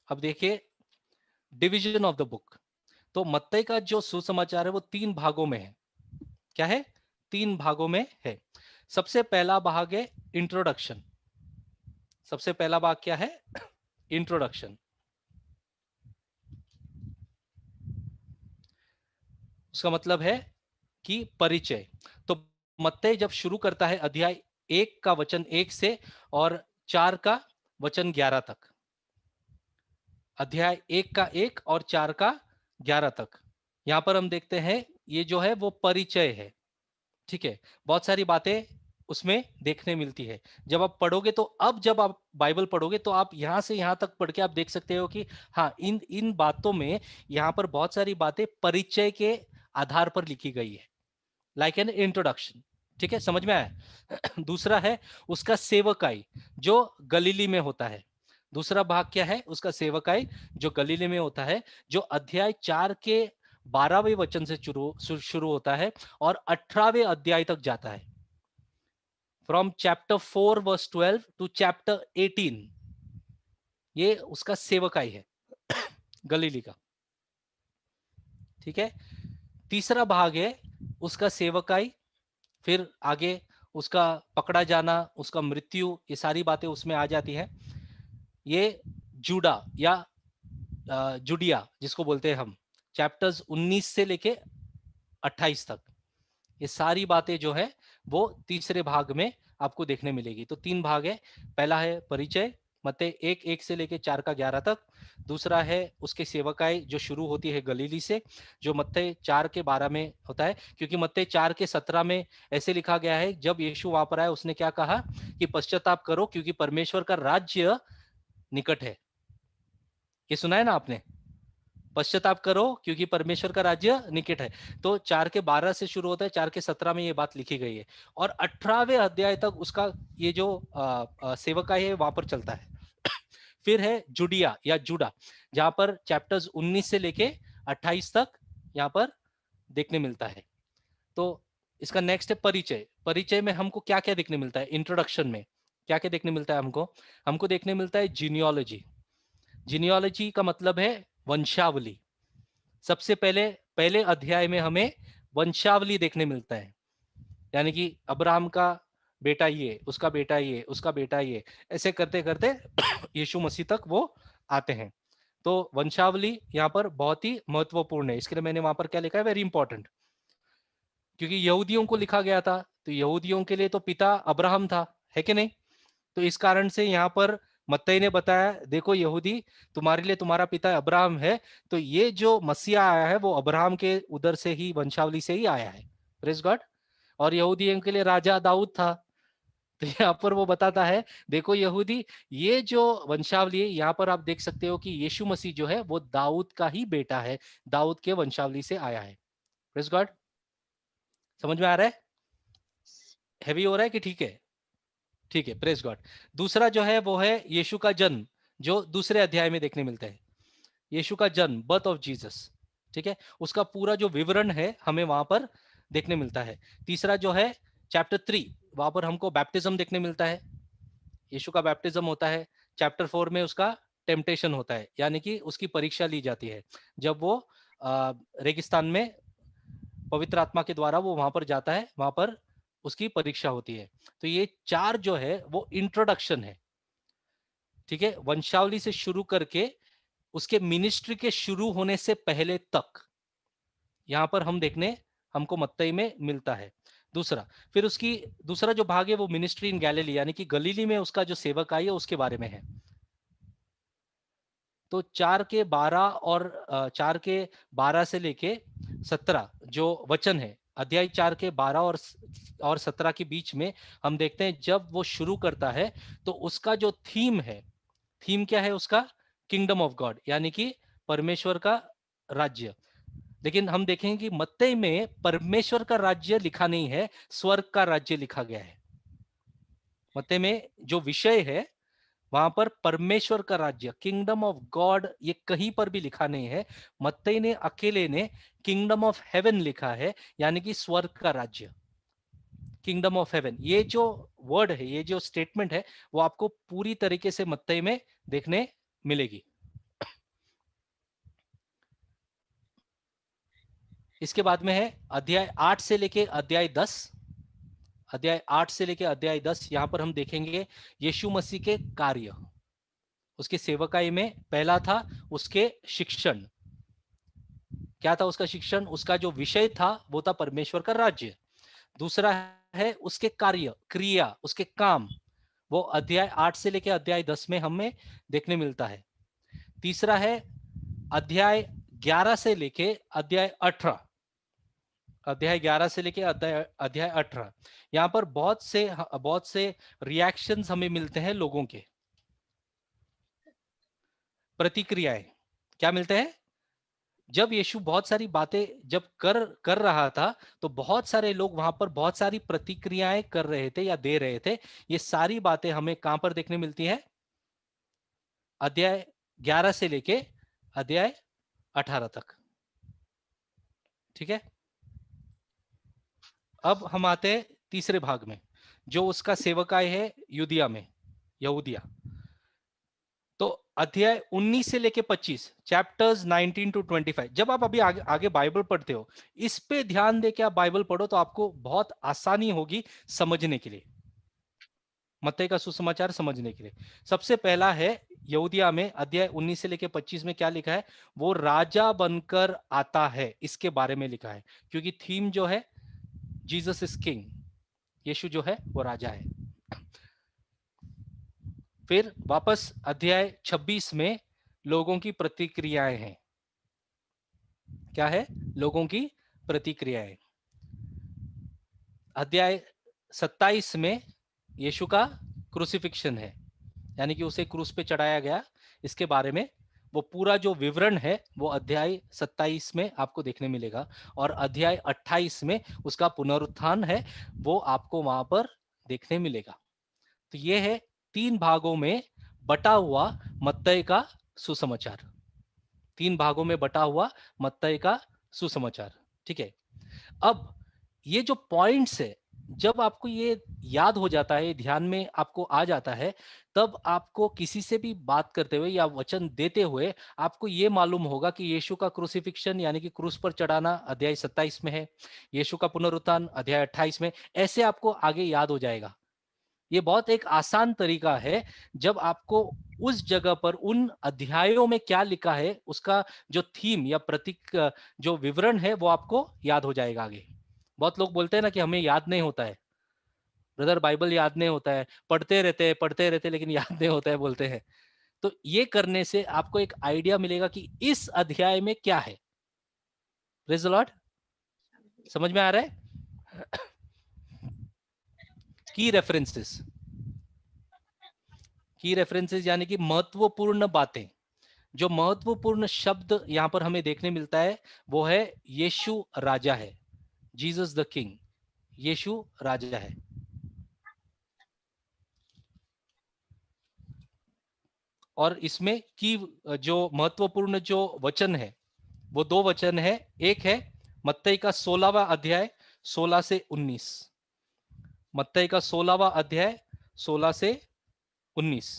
अब देखिए डिवीजन ऑफ द बुक। तो मत्ती का जो सुसमाचार है वो 3 भागों में है। क्या है? 3 भागों में है। सबसे पहला भाग है इंट्रोडक्शन। सबसे पहला भाग क्या है? इंट्रोडक्शन। उसका मतलब है कि परिचय। तो मत्ती जब शुरू करता है अध्याय 1 का वचन 1 से और 4 का वचन 11 तक, अध्याय 1 का 1 और 4 का 11 तक, यहां पर हम देखते हैं ये जो है वो परिचय है। ठीक है, बहुत सारी बातें उसमें देखने मिलती है। जब आप पढ़ोगे तो अब जब आप बाइबल पढ़ोगे तो आप यहां से यहां तक पढ़ के आप देख सकते हो कि हाँ, इन इन बातों में यहां पर बहुत सारी बातें परिचय के आधार पर लिखी गई है, लाइक एन इंट्रोडक्शन। ठीक है, समझ में आया? दूसरा है उसका सेवकाई, जो गलीली में होता है। दूसरा भाग क्या है? उसका सेवकाई जो गलीली में होता है, जो अध्याय 4 के 12वें वचन से शुरू होता है और 18वें अध्याय तक जाता है। From chapter 4 verse 12 to chapter 18, ये उसका सेवकाई है गलीली का। ठीक है, तीसरा भाग है उसका सेवकाई, फिर आगे उसका पकड़ा जाना, उसका मृत्यु, ये सारी बातें उसमें आ जाती हैं। ये जूडा या जुडिया जिसको बोलते हैं हम, चैप्टर्स 19 से लेके 28 तक, ये सारी बातें जो है वो तीसरे भाग में आपको देखने मिलेगी। तो 3 भाग है। पहला है परिचय, मत्ते 1:1 से लेके 4 का 11 तक। दूसरा है उसके सेवकाई जो शुरू होती है गलीली से, जो मत्ते 4 के 12 में होता है, क्योंकि मत्ते 4 के 17 में ऐसे लिखा गया है, जब यीशु वहां पर आया उसने क्या कहा कि पश्चाताप करो क्योंकि परमेश्वर का राज्य निकट है। ये सुना है ना आपने? पश्चाताप करो क्योंकि परमेश्वर का राज्य निकट है। तो 4 के 12 से शुरू होता है, 4 के 17 में ये बात लिखी गई है और 18वें अध्याय तक उसका ये जो सेवकाई है वहां पर चलता है। फिर है जुडिया या जुडा, जहां पर चैप्टर्स 19 से लेके 28 तक यहाँ पर देखने मिलता है। तो इसका नेक्स्ट है परिचय। परिचय में हमको क्या क्या देखने मिलता है? इंट्रोडक्शन में क्या क्या देखने मिलता है हमको? हमको देखने मिलता है जीनियोलॉजी। जीनियोलॉजी का मतलब है वंशावली। सबसे पहले पहले अध्याय में हमें वंशावली देखने मिलता है, यानी कि अब्राहम का बेटा ये, उसका बेटा ये, उसका बेटा ये, ऐसे करते करते यीशु मसीह तक वो आते हैं। तो वंशावली यहाँ पर बहुत ही महत्वपूर्ण है, इसके लिए मैंने वहां पर क्या लिखा है, वेरी इंपॉर्टेंट, क्योंकि यहूदियों को लिखा गया था, तो यहूदियों के लिए तो पिता अब्राहम था, है कि नहीं? तो इस कारण से यहाँ पर मत्ती ने बताया, देखो यहूदी, तुम्हारे लिए तुम्हारा पिता अब्राहम है, तो ये जो मसीहा आया है वो अब्राहम के उधर से ही, वंशावली से ही आया है। Praise God. और यहूदियों के लिए राजा दाऊद था, तो यहाँ पर वो बताता है, देखो यहूदी, ये जो वंशावली है, यहाँ पर आप देख सकते हो कि यीशु मसीह जो है वो दाऊद का ही बेटा है, दाऊद के वंशावली से आया है। Praise God. समझ में आ रहा है? हैवी हो रहा है कि ठीक है? ठीक है, प्रेज गॉड। दूसरा जो है वो है यीशु का जन्म, जो दूसरे अध्याय में देखने मिलता है। यीशु का जन्म, बर्थ ऑफ जीसस। ठीक है, उसका पूरा जो विवरण है हमें वहां पर देखने मिलता है। तीसरा जो है चैप्टर 3, वहां पर हमको बैप्टिज्म देखने मिलता है, यीशु का बैप्टिज्म होता है। चैप्टर 4 में उसका टेम्पटेशन होता है, यानी कि उसकी परीक्षा ली जाती है, जब वो रेगिस्तान में पवित्र आत्मा के द्वारा वो वहां पर जाता है, वहां पर उसकी परीक्षा होती है। तो ये 4 जो है वो इंट्रोडक्शन है। ठीक है, वंशावली से शुरू करके उसके मिनिस्ट्री के शुरू होने से पहले तक यहां पर हम देखने हमको मत्ती में मिलता है। दूसरा, फिर उसकी दूसरा जो भाग है वो मिनिस्ट्री इन गैलीली, यानी कि गलीली में उसका जो सेवक आई है उसके बारे में है। तो 4 के 12 और 4 के 12 से लेके 17 जो वचन है, अध्याय 4 के 12 और 17 के बीच में हम देखते हैं, जब वो शुरू करता है तो उसका जो थीम है, थीम क्या है उसका? किंगडम ऑफ गॉड, यानी कि परमेश्वर का राज्य। लेकिन हम देखेंगे कि मत्ती में परमेश्वर का राज्य लिखा नहीं है, स्वर्ग का राज्य लिखा गया है। मत्ती में जो विषय है वहां पर परमेश्वर का राज्य, किंगडम ऑफ गॉड, ये कहीं पर भी लिखा नहीं है। मत्ती ने अकेले ने किंगडम ऑफ हेवन लिखा है, यानी कि स्वर्ग का राज्य, किंगडम ऑफ हेवन। ये जो वर्ड है, ये जो स्टेटमेंट है, वो आपको पूरी तरीके से मत्ती में देखने मिलेगी। इसके बाद में है अध्याय 8 से लेके अध्याय 10। अध्याय 8 से लेके अध्याय 10, यहां पर हम देखेंगे यीशु मसीह के कार्य, उसके सेवकाई में। पहला था उसके शिक्षण। क्या था उसका शिक्षण? उसका जो विषय था वो था परमेश्वर का राज्य। दूसरा है उसके कार्य, क्रिया, उसके काम, वो अध्याय 8 से लेके अध्याय 10 में हमें देखने मिलता है। तीसरा है अध्याय 11 से लेके अध्याय 18, अध्याय 11 से लेके अध्याय 18, यहाँ पर बहुत से रिएक्शंस हमें मिलते हैं लोगों के, प्रतिक्रियाएं। क्या मिलते हैं? जब यीशु बहुत सारी बातें जब कर रहा था, तो बहुत सारे लोग वहां पर बहुत सारी प्रतिक्रियाएं कर रहे थे या दे रहे थे। ये सारी बातें हमें कहां पर देखने मिलती हैं? अध्याय 11 से लेके अध्याय 18 तक। ठीक है, अब हम आते हैं तीसरे भाग में, जो उसका सेवकाय है यूदिया में, यहूदिया। तो अध्याय 19 से लेके 25, चैप्टर्स 19 टू 25। जब आप अभी आगे बाइबल पढ़ते हो, इस पे ध्यान दे के आप बाइबल पढ़ो तो आपको बहुत आसानी होगी समझने के लिए, मत्ती का सुसमाचार समझने के लिए। सबसे पहला है यहूदिया में, अध्याय 19 से लेके 25 में क्या लिखा है? वो राजा बनकर आता है, इसके बारे में लिखा है, क्योंकि थीम जो है जीसस इज किंग, यीशु जो है वो राजा है। फिर वापस अध्याय 26 में लोगों की प्रतिक्रियाएं हैं। क्या है? लोगों की प्रतिक्रियाएं। अध्याय 27 में यीशु का क्रूसिफिक्शन है, यानी कि उसे क्रूस पे चढ़ाया गया, इसके बारे में वो पूरा जो विवरण है वो अध्याय 27 में आपको देखने मिलेगा। और अध्याय 28 में उसका पुनरुत्थान है, वो आपको वहां पर देखने मिलेगा। तो ये है 3 भागों में बटा हुआ मत्ती का सुसमाचार, 3 भागों में बटा हुआ मत्ती का सुसमाचार। ठीक है, अब ये जो पॉइंट्स है, जब आपको ये याद हो जाता है, ध्यान में आपको आ जाता है, तब आपको किसी से भी बात करते हुए या वचन देते हुए आपको ये मालूम होगा कि यीशु का क्रूसिफिक्शन यानी कि क्रूस पर चढ़ाना अध्याय 27 में है, यीशु का पुनरुत्थान अध्याय 28 में। ऐसे आपको आगे याद हो जाएगा। ये बहुत एक आसान तरीका है, जब आपको उस जगह पर उन अध्यायों में क्या लिखा है, उसका जो थीम या प्रतीक जो विवरण है, वो आपको याद हो जाएगा आगे। बहुत लोग बोलते हैं ना कि हमें याद नहीं होता है, ब्रदर बाइबल याद नहीं होता है, पढ़ते रहते लेकिन याद नहीं होता है बोलते हैं। तो ये करने से आपको एक आइडिया मिलेगा कि इस अध्याय में क्या है। Praise the Lord. समझ में आ रहा है? की रेफरेंसेस यानी कि महत्वपूर्ण बातें, जो महत्वपूर्ण शब्द यहां पर हमें देखने मिलता है वो है यीशु राजा है, जीसस द किंग, यीशु राजा है। और इसमें की जो महत्वपूर्ण जो वचन है वो 2 वचन है। एक है मत्ती का 16वां अध्याय 16 से 19, मत्ती का 16वां अध्याय 16 से 19।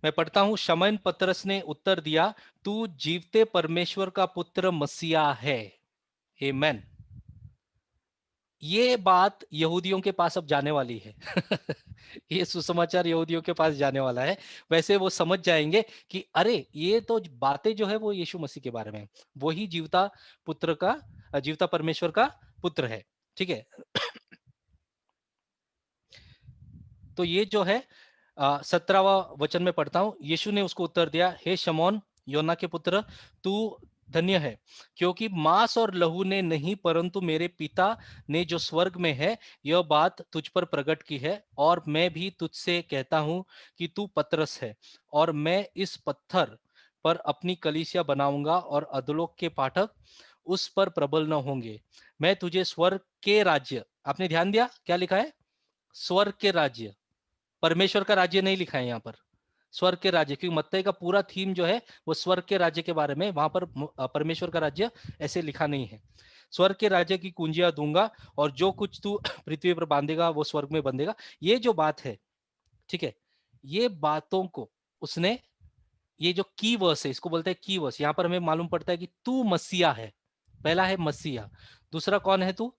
मैं पढ़ता हूं। शमौन पतरस ने उत्तर दिया, तू जीवते परमेश्वर का पुत्र मसीहा है। आमेन। ये बात यहूदियों के पास अब जाने वाली है। ये सुसमाचार यहूदियों के पास जाने वाला है। वैसे वो समझ जाएंगे कि अरे ये तो बातें जो है वो यीशु मसीह के बारे में, वही जीवता परमेश्वर का पुत्र है। ठीक है। तो ये जो है 17वां वचन में पढ़ता हूं। यीशु ने उसको उत्तर दिया, हे शमौन योना के पुत्र, तू धन्य है, क्योंकि मांस और लहू ने नहीं परंतु मेरे पिता ने जो स्वर्ग में है यह बात तुझ पर प्रकट की है। और मैं भी तुझसे कहता हूं कि तू पतरस है, और मैं इस पत्थर पर अपनी कलीसिया बनाऊंगा और अधोलोक के फाटक उस पर प्रबल न होंगे। मैं तुझे स्वर्ग के राज्य, आपने ध्यान दिया क्या लिखा है? स्वर्ग के राज्य, परमेश्वर का राज्य नहीं लिखा है यहाँ पर, स्वर्ग के राज्य। क्योंकि मत्ती का पूरा थीम जो है वो स्वर्ग के राज्य के बारे में, वहां पर परमेश्वर का राज्य ऐसे लिखा नहीं है। स्वर्ग के राज्य की कुंजियां दूंगा, और जो कुछ तू पृथ्वी पर बांधेगा वो स्वर्ग में बंधेगा। ये जो बात है, ठीक है, ये बातों को उसने, ये जो की वर्स है इसको बोलते हैं की वर्स। यहां पर हमें मालूम पड़ता है कि तू मसीहा है। पहला है मसीहा, दूसरा कौन है? तू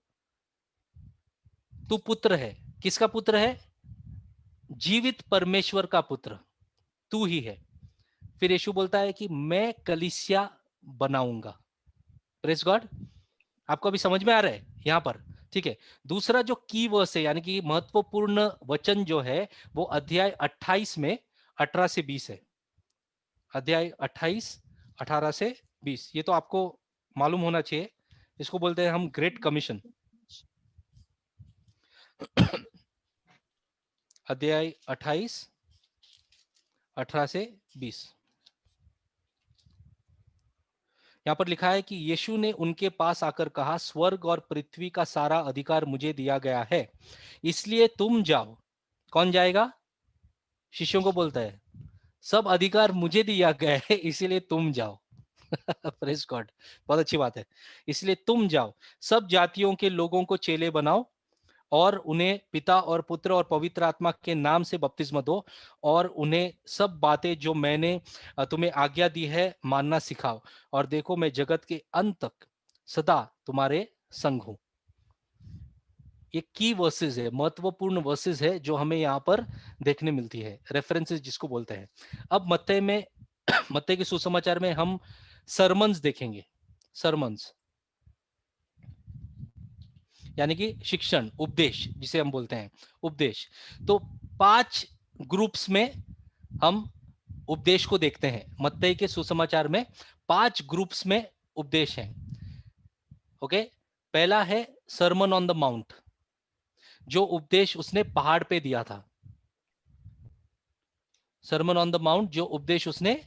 पुत्र है। किसका पुत्र है? जीवित परमेश्वर का पुत्र तू ही है। फिर यीशु बोलता है कि मैं कलीसिया बनाऊंगा। Praise God. आपको अभी समझ में आ रहा है यहां पर? ठीक है। दूसरा जो की वर्स है यानी कि महत्वपूर्ण वचन जो है वो अध्याय 28 में 18 से 20 है। अध्याय 28 18 से 20, ये तो आपको मालूम होना चाहिए। इसको बोलते हैं हम ग्रेट कमीशन। अध्याय 28 18 से 20, यहां पर लिखा है कि यीशु ने उनके पास आकर कहा, स्वर्ग और पृथ्वी का सारा अधिकार मुझे दिया गया है, इसलिए तुम जाओ। कौन जाएगा? शिष्यों को बोलता है, सब अधिकार मुझे दिया गया है, इसीलिए तुम जाओ। प्रेज गॉड, बहुत अच्छी बात है। इसलिए तुम जाओ, सब जातियों के लोगों को चेले बनाओ और उन्हें पिता और पुत्र और पवित्र आत्मा के नाम से बपतिस्मा दो, और उन्हें सब बातें जो मैंने तुम्हें आज्ञा दी है मानना सिखाओ, और देखो मैं जगत के अंत तक सदा तुम्हारे संग हूं। ये की वर्सेस है, महत्वपूर्ण वर्सेस है जो हमें यहाँ पर देखने मिलती है, रेफरेंसेस जिसको बोलते हैं। अब मत्ते में मत्ते के सुसमाचार में हम सरमन्स देखेंगे। सरमन्स यानी कि शिक्षण, उपदेश जिसे हम बोलते हैं, उपदेश। तो 5 ग्रुप्स में हम उपदेश को देखते हैं। मत्ती के सुसमाचार में 5 ग्रुप्स में उपदेश हैं। ओके, पहला है सरमन ऑन द माउंट, जो उपदेश उसने पहाड़ पे दिया था। सरमन ऑन द माउंट, जो उपदेश उसने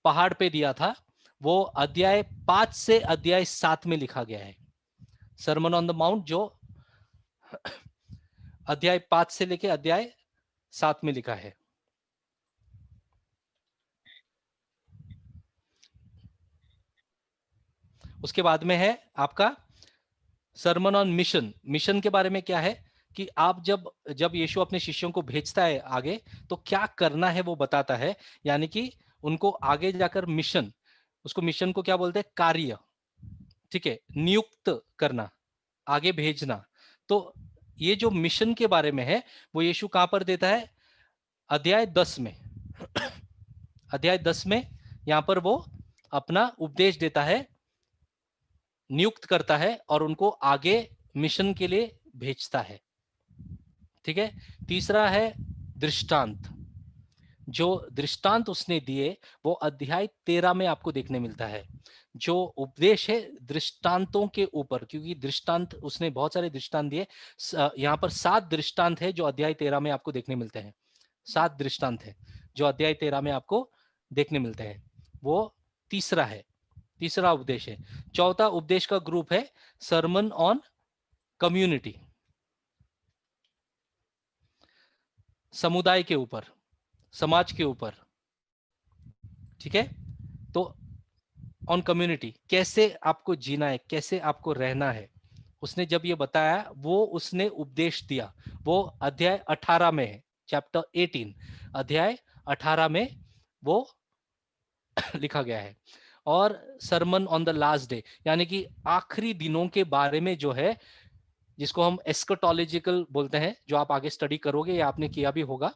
पहाड़ पे दिया था, वो अध्याय 5 से अध्याय 7 में लिखा गया है। सरमन ऑन द माउंट जो अध्याय 5 से लेके अध्याय 7 में लिखा है। उसके बाद में है आपका सरमन ऑन मिशन। मिशन के बारे में क्या है कि आप जब यीशु अपने शिष्यों को भेजता है आगे, तो क्या करना है वो बताता है, यानी कि उनको आगे जाकर मिशन, उसको मिशन को क्या बोलते हैं? कार्य, ठीक है, नियुक्त करना, आगे भेजना। तो ये जो मिशन के बारे में है वो यीशु कहां पर देता है? अध्याय 10 में। अध्याय 10 में यहां पर वो अपना उपदेश देता है, नियुक्त करता है और उनको आगे मिशन के लिए भेजता है। ठीक है। तीसरा है दृष्टांत। जो दृष्टांत उसने दिए वो अध्याय 13 में आपको देखने मिलता है। जो उपदेश है दृष्टांतों के ऊपर, क्योंकि दृष्टांत उसने बहुत सारे दृष्टांत दिए। यहाँ पर 7 दृष्टांत है जो अध्याय 13 में आपको देखने मिलते हैं। 7 दृष्टांत है जो अध्याय 13 में आपको देखने मिलते हैं। वो तीसरा है, तीसरा उपदेश है। चौथा उपदेश का ग्रुप है सरमन ऑन कम्युनिटी, समुदाय के ऊपर, समाज के ऊपर। ठीक है। तो ऑन कम्युनिटी, कैसे आपको जीना है, कैसे आपको रहना है, उसने जब ये बताया, वो उसने उपदेश दिया, वो अध्याय 18 में है, चैप्टर 18 अध्याय 18 में वो लिखा गया है। और sermon on the last day, यानी कि आखिरी दिनों के बारे में जो है, जिसको हम एस्कटोलॉजिकल बोलते हैं, जो आप आगे स्टडी करोगे या आपने किया भी होगा,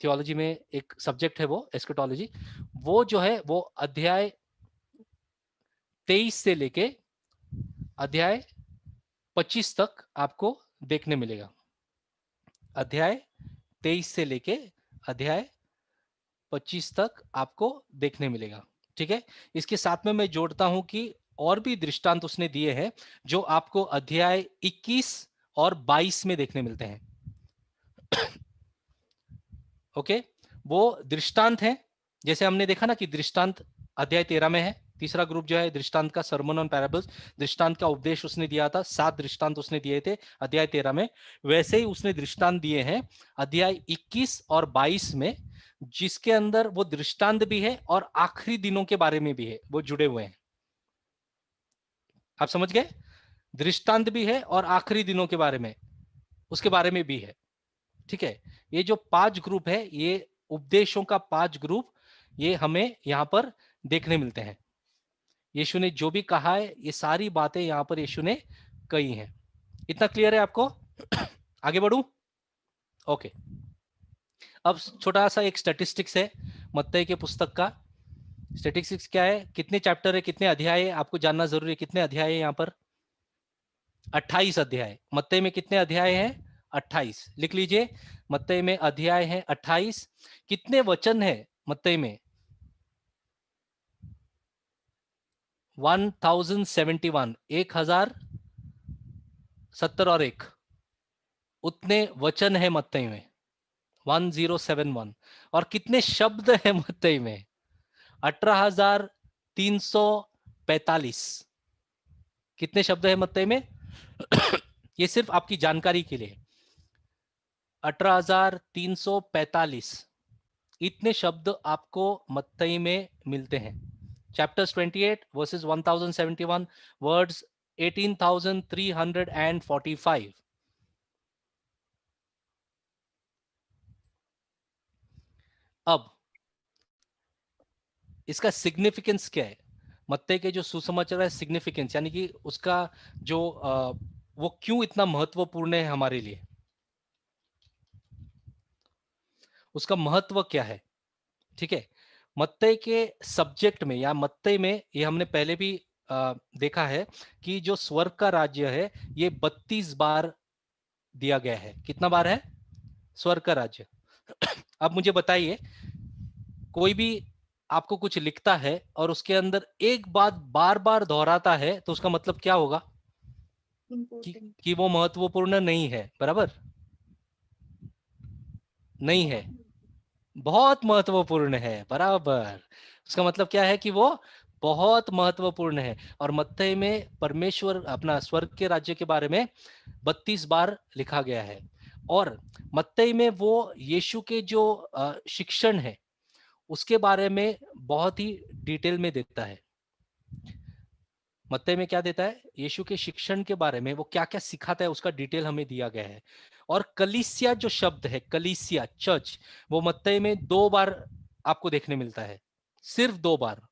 थियोलॉजी में एक सब्जेक्ट है वो एस्कटोलॉजी। वो जो है वो अध्याय 23 से लेके अध्याय 25 तक आपको देखने मिलेगा। अध्याय 23 से लेके अध्याय 25 तक आपको देखने मिलेगा। ठीक है। इसके साथ में मैं जोड़ता हूं कि और भी दृष्टांत उसने दिए हैं जो आपको अध्याय 21 और 22 में देखने मिलते हैं। ओके, वो दृष्टांत है, जैसे हमने देखा ना कि दृष्टांत अध्याय 13 में है। तीसरा ग्रुप जो है दृष्टांत का, सरमन ऑन पैराबल्स, दृष्टांत का उपदेश उसने दिया था। 7 दृष्टांत उसने दिए थे अध्याय 13 में। वैसे ही उसने दृष्टांत दिए हैं अध्याय 21 और 22 में, जिसके अंदर वो दृष्टांत भी है और आखिरी दिनों के बारे में भी है, वो जुड़े हुए हैं। आप समझ गए? दृष्टांत भी है और आखिरी दिनों के बारे में, उसके बारे में भी है। ठीक है। ये जो 5 ग्रुप है, ये उपदेशों का 5 ग्रुप, ये हमें यहां पर देखने मिलते हैं। यीशु ने जो भी कहा है, ये सारी बातें यहां पर यीशु ने कही हैं। इतना क्लियर है आपको? आगे बढ़ूं? ओके। अब छोटा सा एक स्टैटिस्टिक्स है मत्ती के पुस्तक का। स्टैटिस्टिक्स क्या है? कितने चैप्टर है, कितने अध्याय है, आपको जानना जरूरी है। कितने अध्याय है यहाँ पर? 28 अध्याय। मत्ती में कितने अध्याय हैं? 28। लिख लीजिए, मत्ती में अध्याय है 28। कितने वचन है मत्ती में? 1071, 1070 और एक, उतने वचन है मत्तई में, 1071। और कितने शब्द है मत्तई में? 18,345। कितने शब्द है मत्तई में? ये सिर्फ आपकी जानकारी के लिए, 18,345 इतने शब्द आपको मत्तई में मिलते हैं। Chapters 28 versus 1071, words 18,345। अब इसका सिग्निफिकेंस क्या है? मत्ते के जो सुसमाचार है, सिग्निफिकेंस यानी कि उसका जो वो क्यों इतना महत्वपूर्ण है हमारे लिए, उसका महत्व क्या है? ठीक है, मत्ते के सब्जेक्ट में या मत्ते में ये हमने पहले भी देखा है कि जो स्वर्ग का राज्य है ये 32 बार दिया गया है। कितना बार है स्वर्ग का राज्य? अब मुझे बताइए, कोई भी आपको कुछ लिखता है और उसके अंदर एक बात बार बार दोहराता है तो उसका मतलब क्या होगा? कि वो महत्वपूर्ण नहीं है, बराबर? नहीं है, बहुत महत्वपूर्ण है, बराबर। उसका मतलब क्या है? कि वो बहुत महत्वपूर्ण है। और मत्थई में परमेश्वर अपना स्वर्ग के राज्य के बारे में 32 बार लिखा गया है। और मत्थई में वो यीशु के जो शिक्षण है उसके बारे में बहुत ही डिटेल में देता है। मत्ते में क्या देता है? यीशु के शिक्षण के बारे में, वो क्या क्या सिखाता है उसका डिटेल हमें दिया गया है। और कलीसिया जो शब्द है, कलीसिया चर्च, वो मत्ते में 2 बार आपको देखने मिलता है, सिर्फ 2 बार।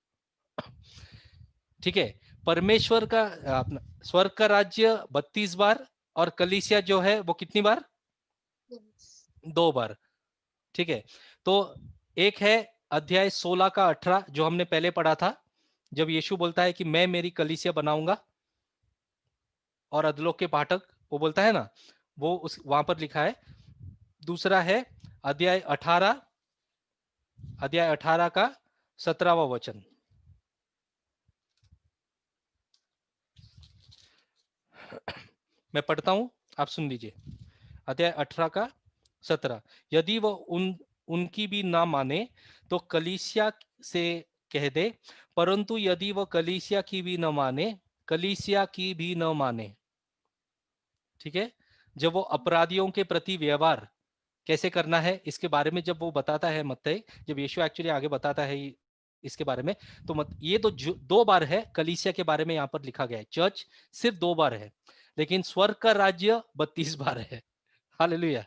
ठीक है, परमेश्वर का अपना स्वर्ग का राज्य 32 बार, और कलीसिया जो है वो कितनी बार? 2 बार। ठीक है, तो एक है अध्याय 16 का 18 जो हमने पहले पढ़ा था, जब यीशु बोलता है कि मैं मेरी कलीसिया बनाऊंगा, और अधलोक के पाठक वो बोलता है ना, वो उस वहां पर लिखा है। दूसरा है अध्याय 18 का 17वां वचन। मैं पढ़ता हूं, आप सुन लीजिए। अध्याय 18 का 17, यदि वह उनकी भी ना माने तो कलीसिया से कह दे, परंतु यदि वह कलीसिया की भी न माने, कलीसिया की भी न माने। ठीक है, जब वो अपराधियों के प्रति व्यवहार कैसे करना है इसके बारे में जब वो बताता है मत्तई, जब यीशु एक्चुअली आगे बताता है इसके बारे में, तो ये तो 2 बार है कलीसिया के बारे में यहाँ पर लिखा गया है। चर्च सिर्फ 2 बार है, लेकिन स्वर्ग का राज्य 32 बार है। हालेलुया।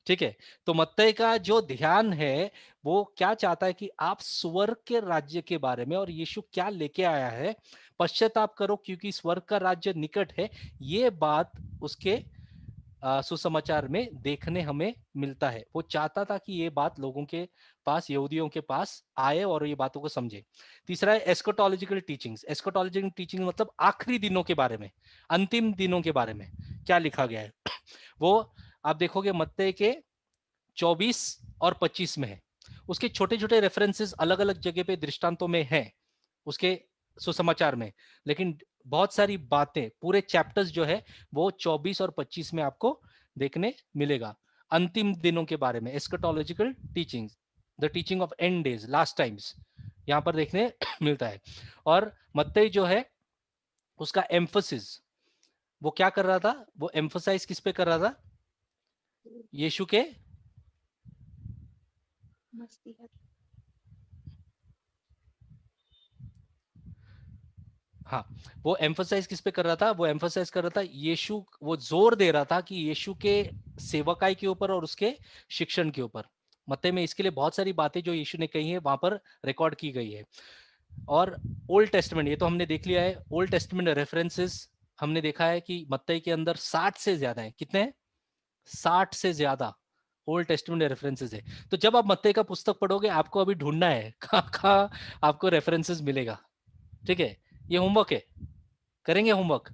ठीक है, तो मत्तई का जो ध्यान है वो क्या चाहता है कि आप स्वर्ग के राज्य के बारे में और यीशु क्या लेके आया है, पश्चाताप करो क्योंकि स्वर्ग का राज्य निकट है। ये बात उसके सुसमाचार में देखने हमें मिलता है। वो चाहता था कि ये बात लोगों के पास, यहूदियों के पास आए और ये बातों को समझे। तीसरा है एस्कोटोलॉजिकल टीचिंग्स। एस्कोटोलॉजिकल टीचिंग मतलब आखिरी दिनों के बारे में, अंतिम दिनों के बारे में क्या लिखा गया है। वो आप देखोगे मत्ते के 24 और 25 में है। उसके छोटे छोटे रेफरेंसेस अलग अलग जगह पे दृष्टांतों में है उसके सुसमाचार में, लेकिन बहुत सारी बातें, पूरे चैप्टर्स जो है वो 24 और 25 में आपको देखने मिलेगा अंतिम दिनों के बारे में। Eschatological teachings, the teaching of and days, last times, यहां पर देखने मिलता है। और मत्ती जो है उसका एम्फोसिस, वो क्या कर रहा था? वो एम्फोसाइज किस पे कर रहा था? यीशु के हाँ, वो एम्फोसाइज किस पे कर रहा था? वो एम्फोसाइज कर रहा था यीशु, वो जोर दे रहा था कि यीशु के सेवकाई के ऊपर और उसके शिक्षण के ऊपर। मत्ते में इसके लिए बहुत सारी बातें जो यीशु ने कही है वहां पर रिकॉर्ड की गई है। और ओल्ड टेस्टमेंट, ये तो हमने देख लिया है, ओल्ड टेस्टमेंट रेफरेंसेस हमने देखा है कि मत्ते के अंदर 60 से ज्यादा है। कितने हैं? 60 से ज्यादा ओल्ड टेस्टमेंट रेफरेंसेस है। तो जब आप मत्ते का पुस्तक पढ़ोगे आपको अभी ढूंढना है कहाँ आपको रेफरेंसेस मिलेगा। ठीक है, ये होमवर्क है, करेंगे होमवर्क।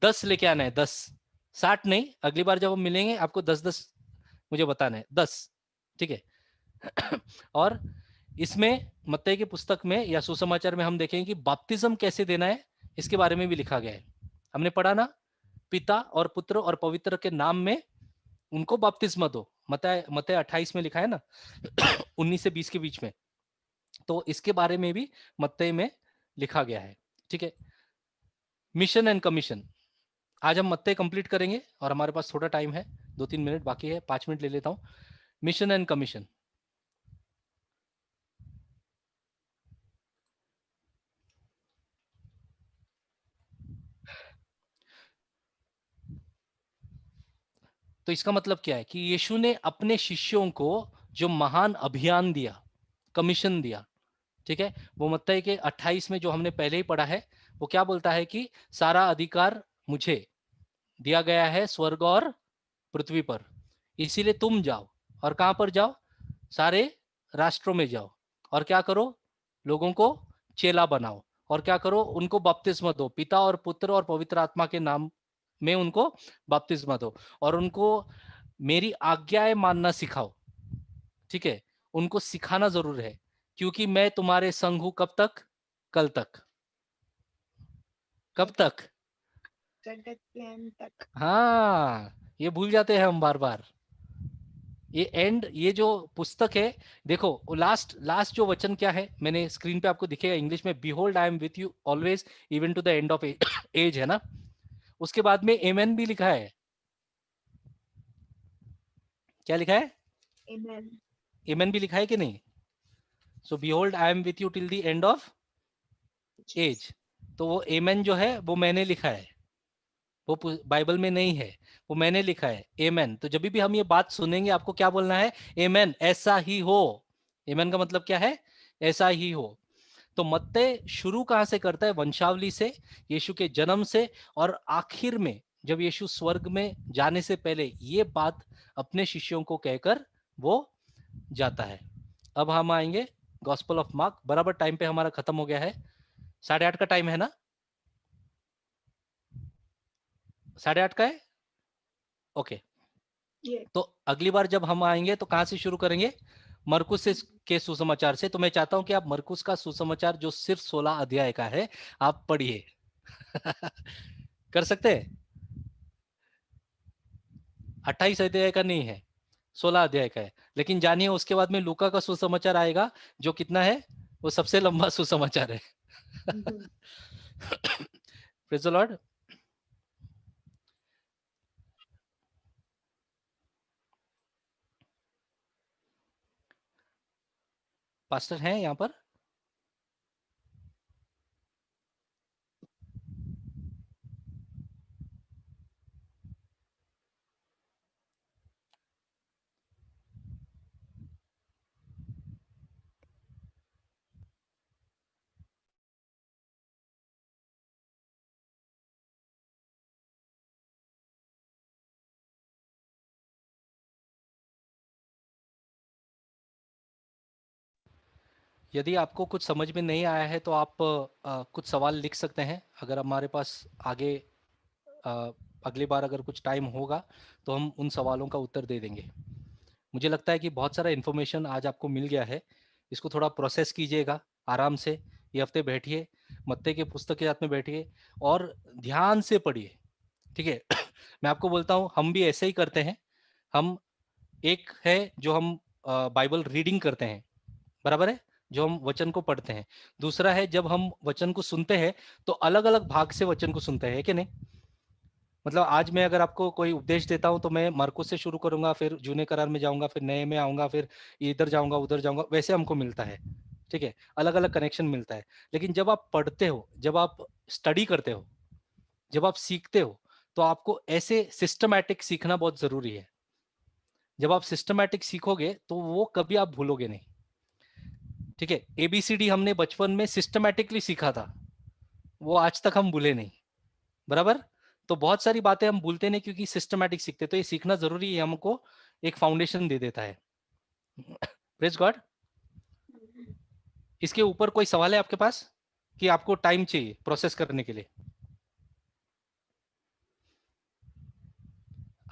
10 लेके आना है, 10, 60 नहीं। अगली बार जब हम मिलेंगे आपको 10 10 मुझे बताना है, 10। ठीक है। और इसमें मत्ती की पुस्तक में या सुसमाचार में हम देखेंगे कि बपतिस्म कैसे देना है, इसके बारे में भी लिखा गया है। हमने पढ़ा ना, पिता और पुत्र और पवित्र के नाम में उनको बपतिस्मा दो, मत्ती 28 में लिखा है ना 19 से 20 के बीच में। तो इसके बारे में भी मत्ती में लिखा गया है। ठीक है, मिशन एंड कमीशन। आज हम मत्ती कंप्लीट करेंगे और हमारे पास थोड़ा टाइम है, 2-3 मिनट बाकी है, 5 मिनट ले लेता हूं। Mission and commission. तो इसका मतलब क्या है कि यीशु ने अपने शिष्यों को जो महान अभियान दिया, कमीशन दिया, ठीक है, वो मत्ती के 28 में जो हमने पहले ही पढ़ा है, वो क्या बोलता है कि सारा अधिकार मुझे दिया गया है स्वर्ग और पृथ्वी पर, इसीलिए तुम जाओ। और कहां पर जाओ? सारे राष्ट्रों में जाओ और क्या करो? लोगों को चेला बनाओ और क्या करो? उनको बपतिस्मा दो, पिता और पुत्र और पवित्र आत्मा के नाम में उनको बपतिस्मा दो और उनको मेरी आज्ञाएं मानना सिखाओ। ठीक है, उनको सिखाना जरूर है, क्योंकि मैं तुम्हारे संग हूं कब तक? कल तक। कब तक? जगत के अंत तक। हाँ, ये भूल जाते हैं हम बार बार। ये एंड, ये जो पुस्तक है, देखो लास्ट लास्ट जो वचन क्या है, मैंने स्क्रीन पे आपको दिखेगा इंग्लिश में, behold I am with you always even to the end of age, है ना? उसके बाद में एमेन भी लिखा है। क्या लिखा है? Amen. एमेन भी लिखा है कि नहीं? So behold I am with you till the end of Jesus. Age. तो वो एमेन जो है वो मैंने लिखा है, वो बाइबल में नहीं है, वो मैंने लिखा है एमेन। तो जब भी हम ये बात सुनेंगे आपको क्या बोलना है? एमेन, ऐसा ही हो। एमेन का मतलब क्या है? ऐसा ही हो। तो मत्ती शुरू कहां से करता है? वंशावली से, यीशु के जन्म से, और आखिर में जब यीशु स्वर्ग में जाने से पहले ये बात अपने शिष्यों को कहकर वो जाता है। अब हम आएंगे गॉस्पल ऑफ मार्क। बराबर टाइम पे हमारा खत्म हो गया है, 8:30 का टाइम है ना? 8:30 का है, ओके। Yeah. तो अगली बार जब हम आएंगे तो कहां से शुरू करेंगे? मरकुस से के सुसमाचार से। तो मैं चाहता हूं कि आप मरकुस का सुसमाचार जो सिर्फ 16 अध्याय का है आप पढ़िए। कर सकते हैं? 28 अध्याय का नहीं है, 16 अध्याय का है। लेकिन जानिए उसके बाद में लूका का सुसमाचार आएगा, जो कितना है? वो सबसे लंबा सुसमाचार है। Mhm. Praise the Lord. Pastor हैं यहाँ पर? यदि आपको कुछ समझ में नहीं आया है तो आप कुछ सवाल लिख सकते हैं। अगर हमारे पास आगे अ, अगली बार अगर कुछ टाइम होगा तो हम उन सवालों का उत्तर दे देंगे। मुझे लगता है कि बहुत सारा इन्फॉर्मेशन आज आपको मिल गया है। इसको थोड़ा प्रोसेस कीजिएगा आराम से। ये हफ्ते बैठिए, मत्ते के पुस्तक के साथ में बैठिए और ध्यान से पढ़िए। ठीक है? मैं आपको बोलता हूँ, हम भी ऐसे ही करते हैं। हम, एक है जो हम बाइबल रीडिंग करते हैं, बराबर है, जो हम वचन को पढ़ते हैं। दूसरा है जब हम वचन को सुनते हैं तो अलग अलग भाग से वचन को सुनते हैं, कि नहीं? मतलब आज मैं अगर आपको कोई उपदेश देता हूं तो मैं मरकुस से शुरू करूंगा, फिर जूने करार में जाऊंगा, फिर नए में आऊंगा, फिर इधर जाऊंगा उधर जाऊंगा, वैसे हमको मिलता है। ठीक है, अलग अलग कनेक्शन मिलता है। लेकिन जब आप पढ़ते हो, जब आप स्टडी करते हो, जब आप सीखते हो, तो आपको ऐसे सिस्टमैटिक सीखना बहुत जरूरी है। जब आप सिस्टमैटिक सीखोगे तो वो कभी आप भूलोगे नहीं। ठीक है, एबीसीडी हमने बचपन में सिस्टमैटिकली सीखा था, वो आज तक हम भूले नहीं, बराबर। तो बहुत सारी बातें हम भूलते नहीं क्योंकि सिस्टमैटिक सीखते। तो ये सीखना जरूरी है, हमको एक फाउंडेशन दे देता है। Praise God. इसके ऊपर कोई सवाल है आपके पास कि आपको टाइम चाहिए प्रोसेस करने के लिए?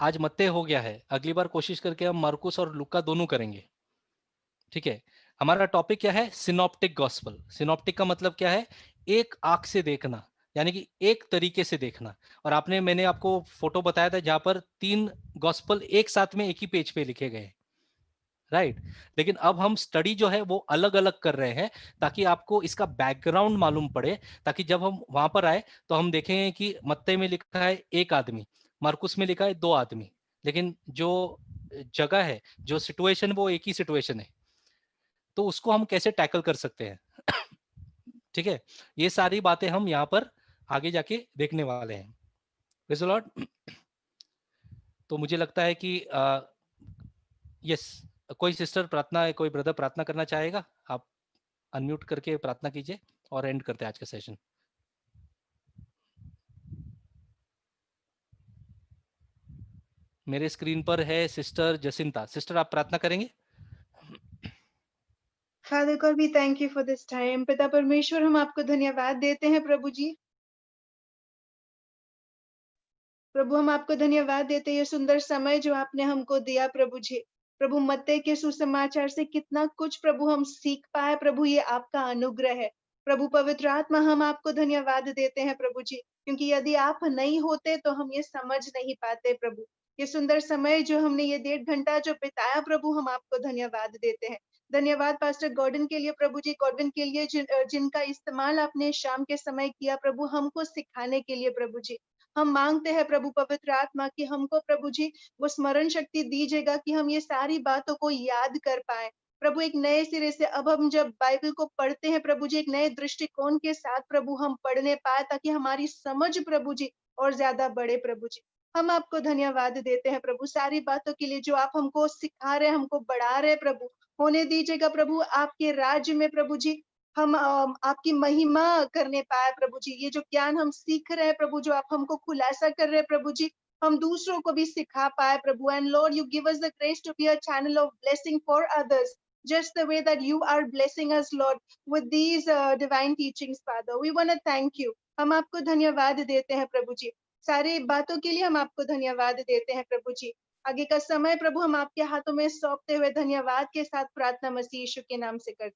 आज मत्ते हो गया है, अगली बार कोशिश करके हम मार्कुस और लुक्का दोनों करेंगे। ठीक है, हमारा टॉपिक क्या है? Synoptic gospel. सिनॉप्टिक का मतलब क्या है? एक आंख से देखना, यानी कि एक तरीके से देखना। और मैंने आपको फोटो बताया था जहां पर 3 गॉस्पल एक साथ में एक ही पेज पे लिखे गए, राइट। लेकिन अब हम स्टडी जो है वो अलग अलग कर रहे हैं, ताकि आपको इसका बैकग्राउंड मालूम पड़े, ताकि जब हम वहां पर आए तो हम देखें कि मत्ते में लिखा है 1 आदमी, मरकुस में लिखा है 2 आदमी, लेकिन जो जगह है, जो सिचुएशन, वो एक ही सिचुएशन है। तो उसको हम कैसे टैकल कर सकते हैं? ठीक है, ये सारी बातें हम यहाँ पर आगे जाके देखने वाले हैं। Praise the Lord. तो मुझे लगता है कि यस, कोई सिस्टर प्रार्थना, कोई ब्रदर प्रार्थना करना चाहेगा? आप अनम्यूट करके प्रार्थना कीजिए और एंड करते हैं आज का सेशन। मेरे स्क्रीन पर है सिस्टर जसिंता। सिस्टर, आप प्रार्थना करेंगे? Father God, we thank you for this time. पिता परमेश्वर, हम आपको धन्यवाद देते हैं प्रभु जी। प्रभु, हम आपको धन्यवाद देते हैं ये सुंदर समय जो आपने हमको दिया प्रभु जी। प्रभु, मत्ते के सुसमाचार से कितना कुछ प्रभु हम सीख पाए प्रभु, ये आपका अनुग्रह है। प्रभु पवित्र आत्मा, हम आपको धन्यवाद देते हैं प्रभु जी, क्योंकि यदि आप नहीं होते तो हम ये समझ नहीं पाते प्रभु। ये सुंदर समय जो हमने ये 1.5 घंटा जो बिताया प्रभु, हम आपको धन्यवाद देते हैं। धन्यवाद पास्टर गॉर्डन के लिए प्रभु जी, गॉर्डन के लिए जिनका इस्तेमाल आपने शाम के समय किया प्रभु, हमको सिखाने के लिए प्रभु जी। हम मांगते हैं प्रभु पवित्र आत्मा कि हमको प्रभु जी वो स्मरण शक्ति दीजिएगा कि हम ये सारी बातों को याद कर पाए प्रभु। एक नए सिरे से अब हम जब बाइबल को पढ़ते हैं प्रभु जी, एक नए दृष्टिकोण के साथ प्रभु हम पढ़ने पाए, ताकि हमारी समझ प्रभु जी और ज्यादा बढ़े प्रभु जी। हम आपको धन्यवाद देते हैं प्रभु सारी बातों के लिए जो आप हमको सिखा रहे हैं, हमको बढ़ा रहे हैं प्रभु। होने दीजिएगा प्रभु आपके राज्य में प्रभु जी हम आपकी महिमा करने पाए प्रभु जी। ये जो ज्ञान हम सीख रहे हैं प्रभु, जो आप हमको खुलासा कर रहे हैं प्रभु जी, हम दूसरों को भी सिखा पाए प्रभु। And Lord, you give us the grace to be a channel of blessing for others, just the way that you are blessing us Lord with these divine teachings Father. We want to thank you. हम आपको धन्यवाद देते हैं प्रभु जी, सारी बातों के लिए हम आपको धन्यवाद देते हैं प्रभु जी। आगे का समय प्रभु हम आपके हाथों में सौंपते हुए धन्यवाद के साथ प्रार्थना मसीह यीशु के नाम से करते हैं।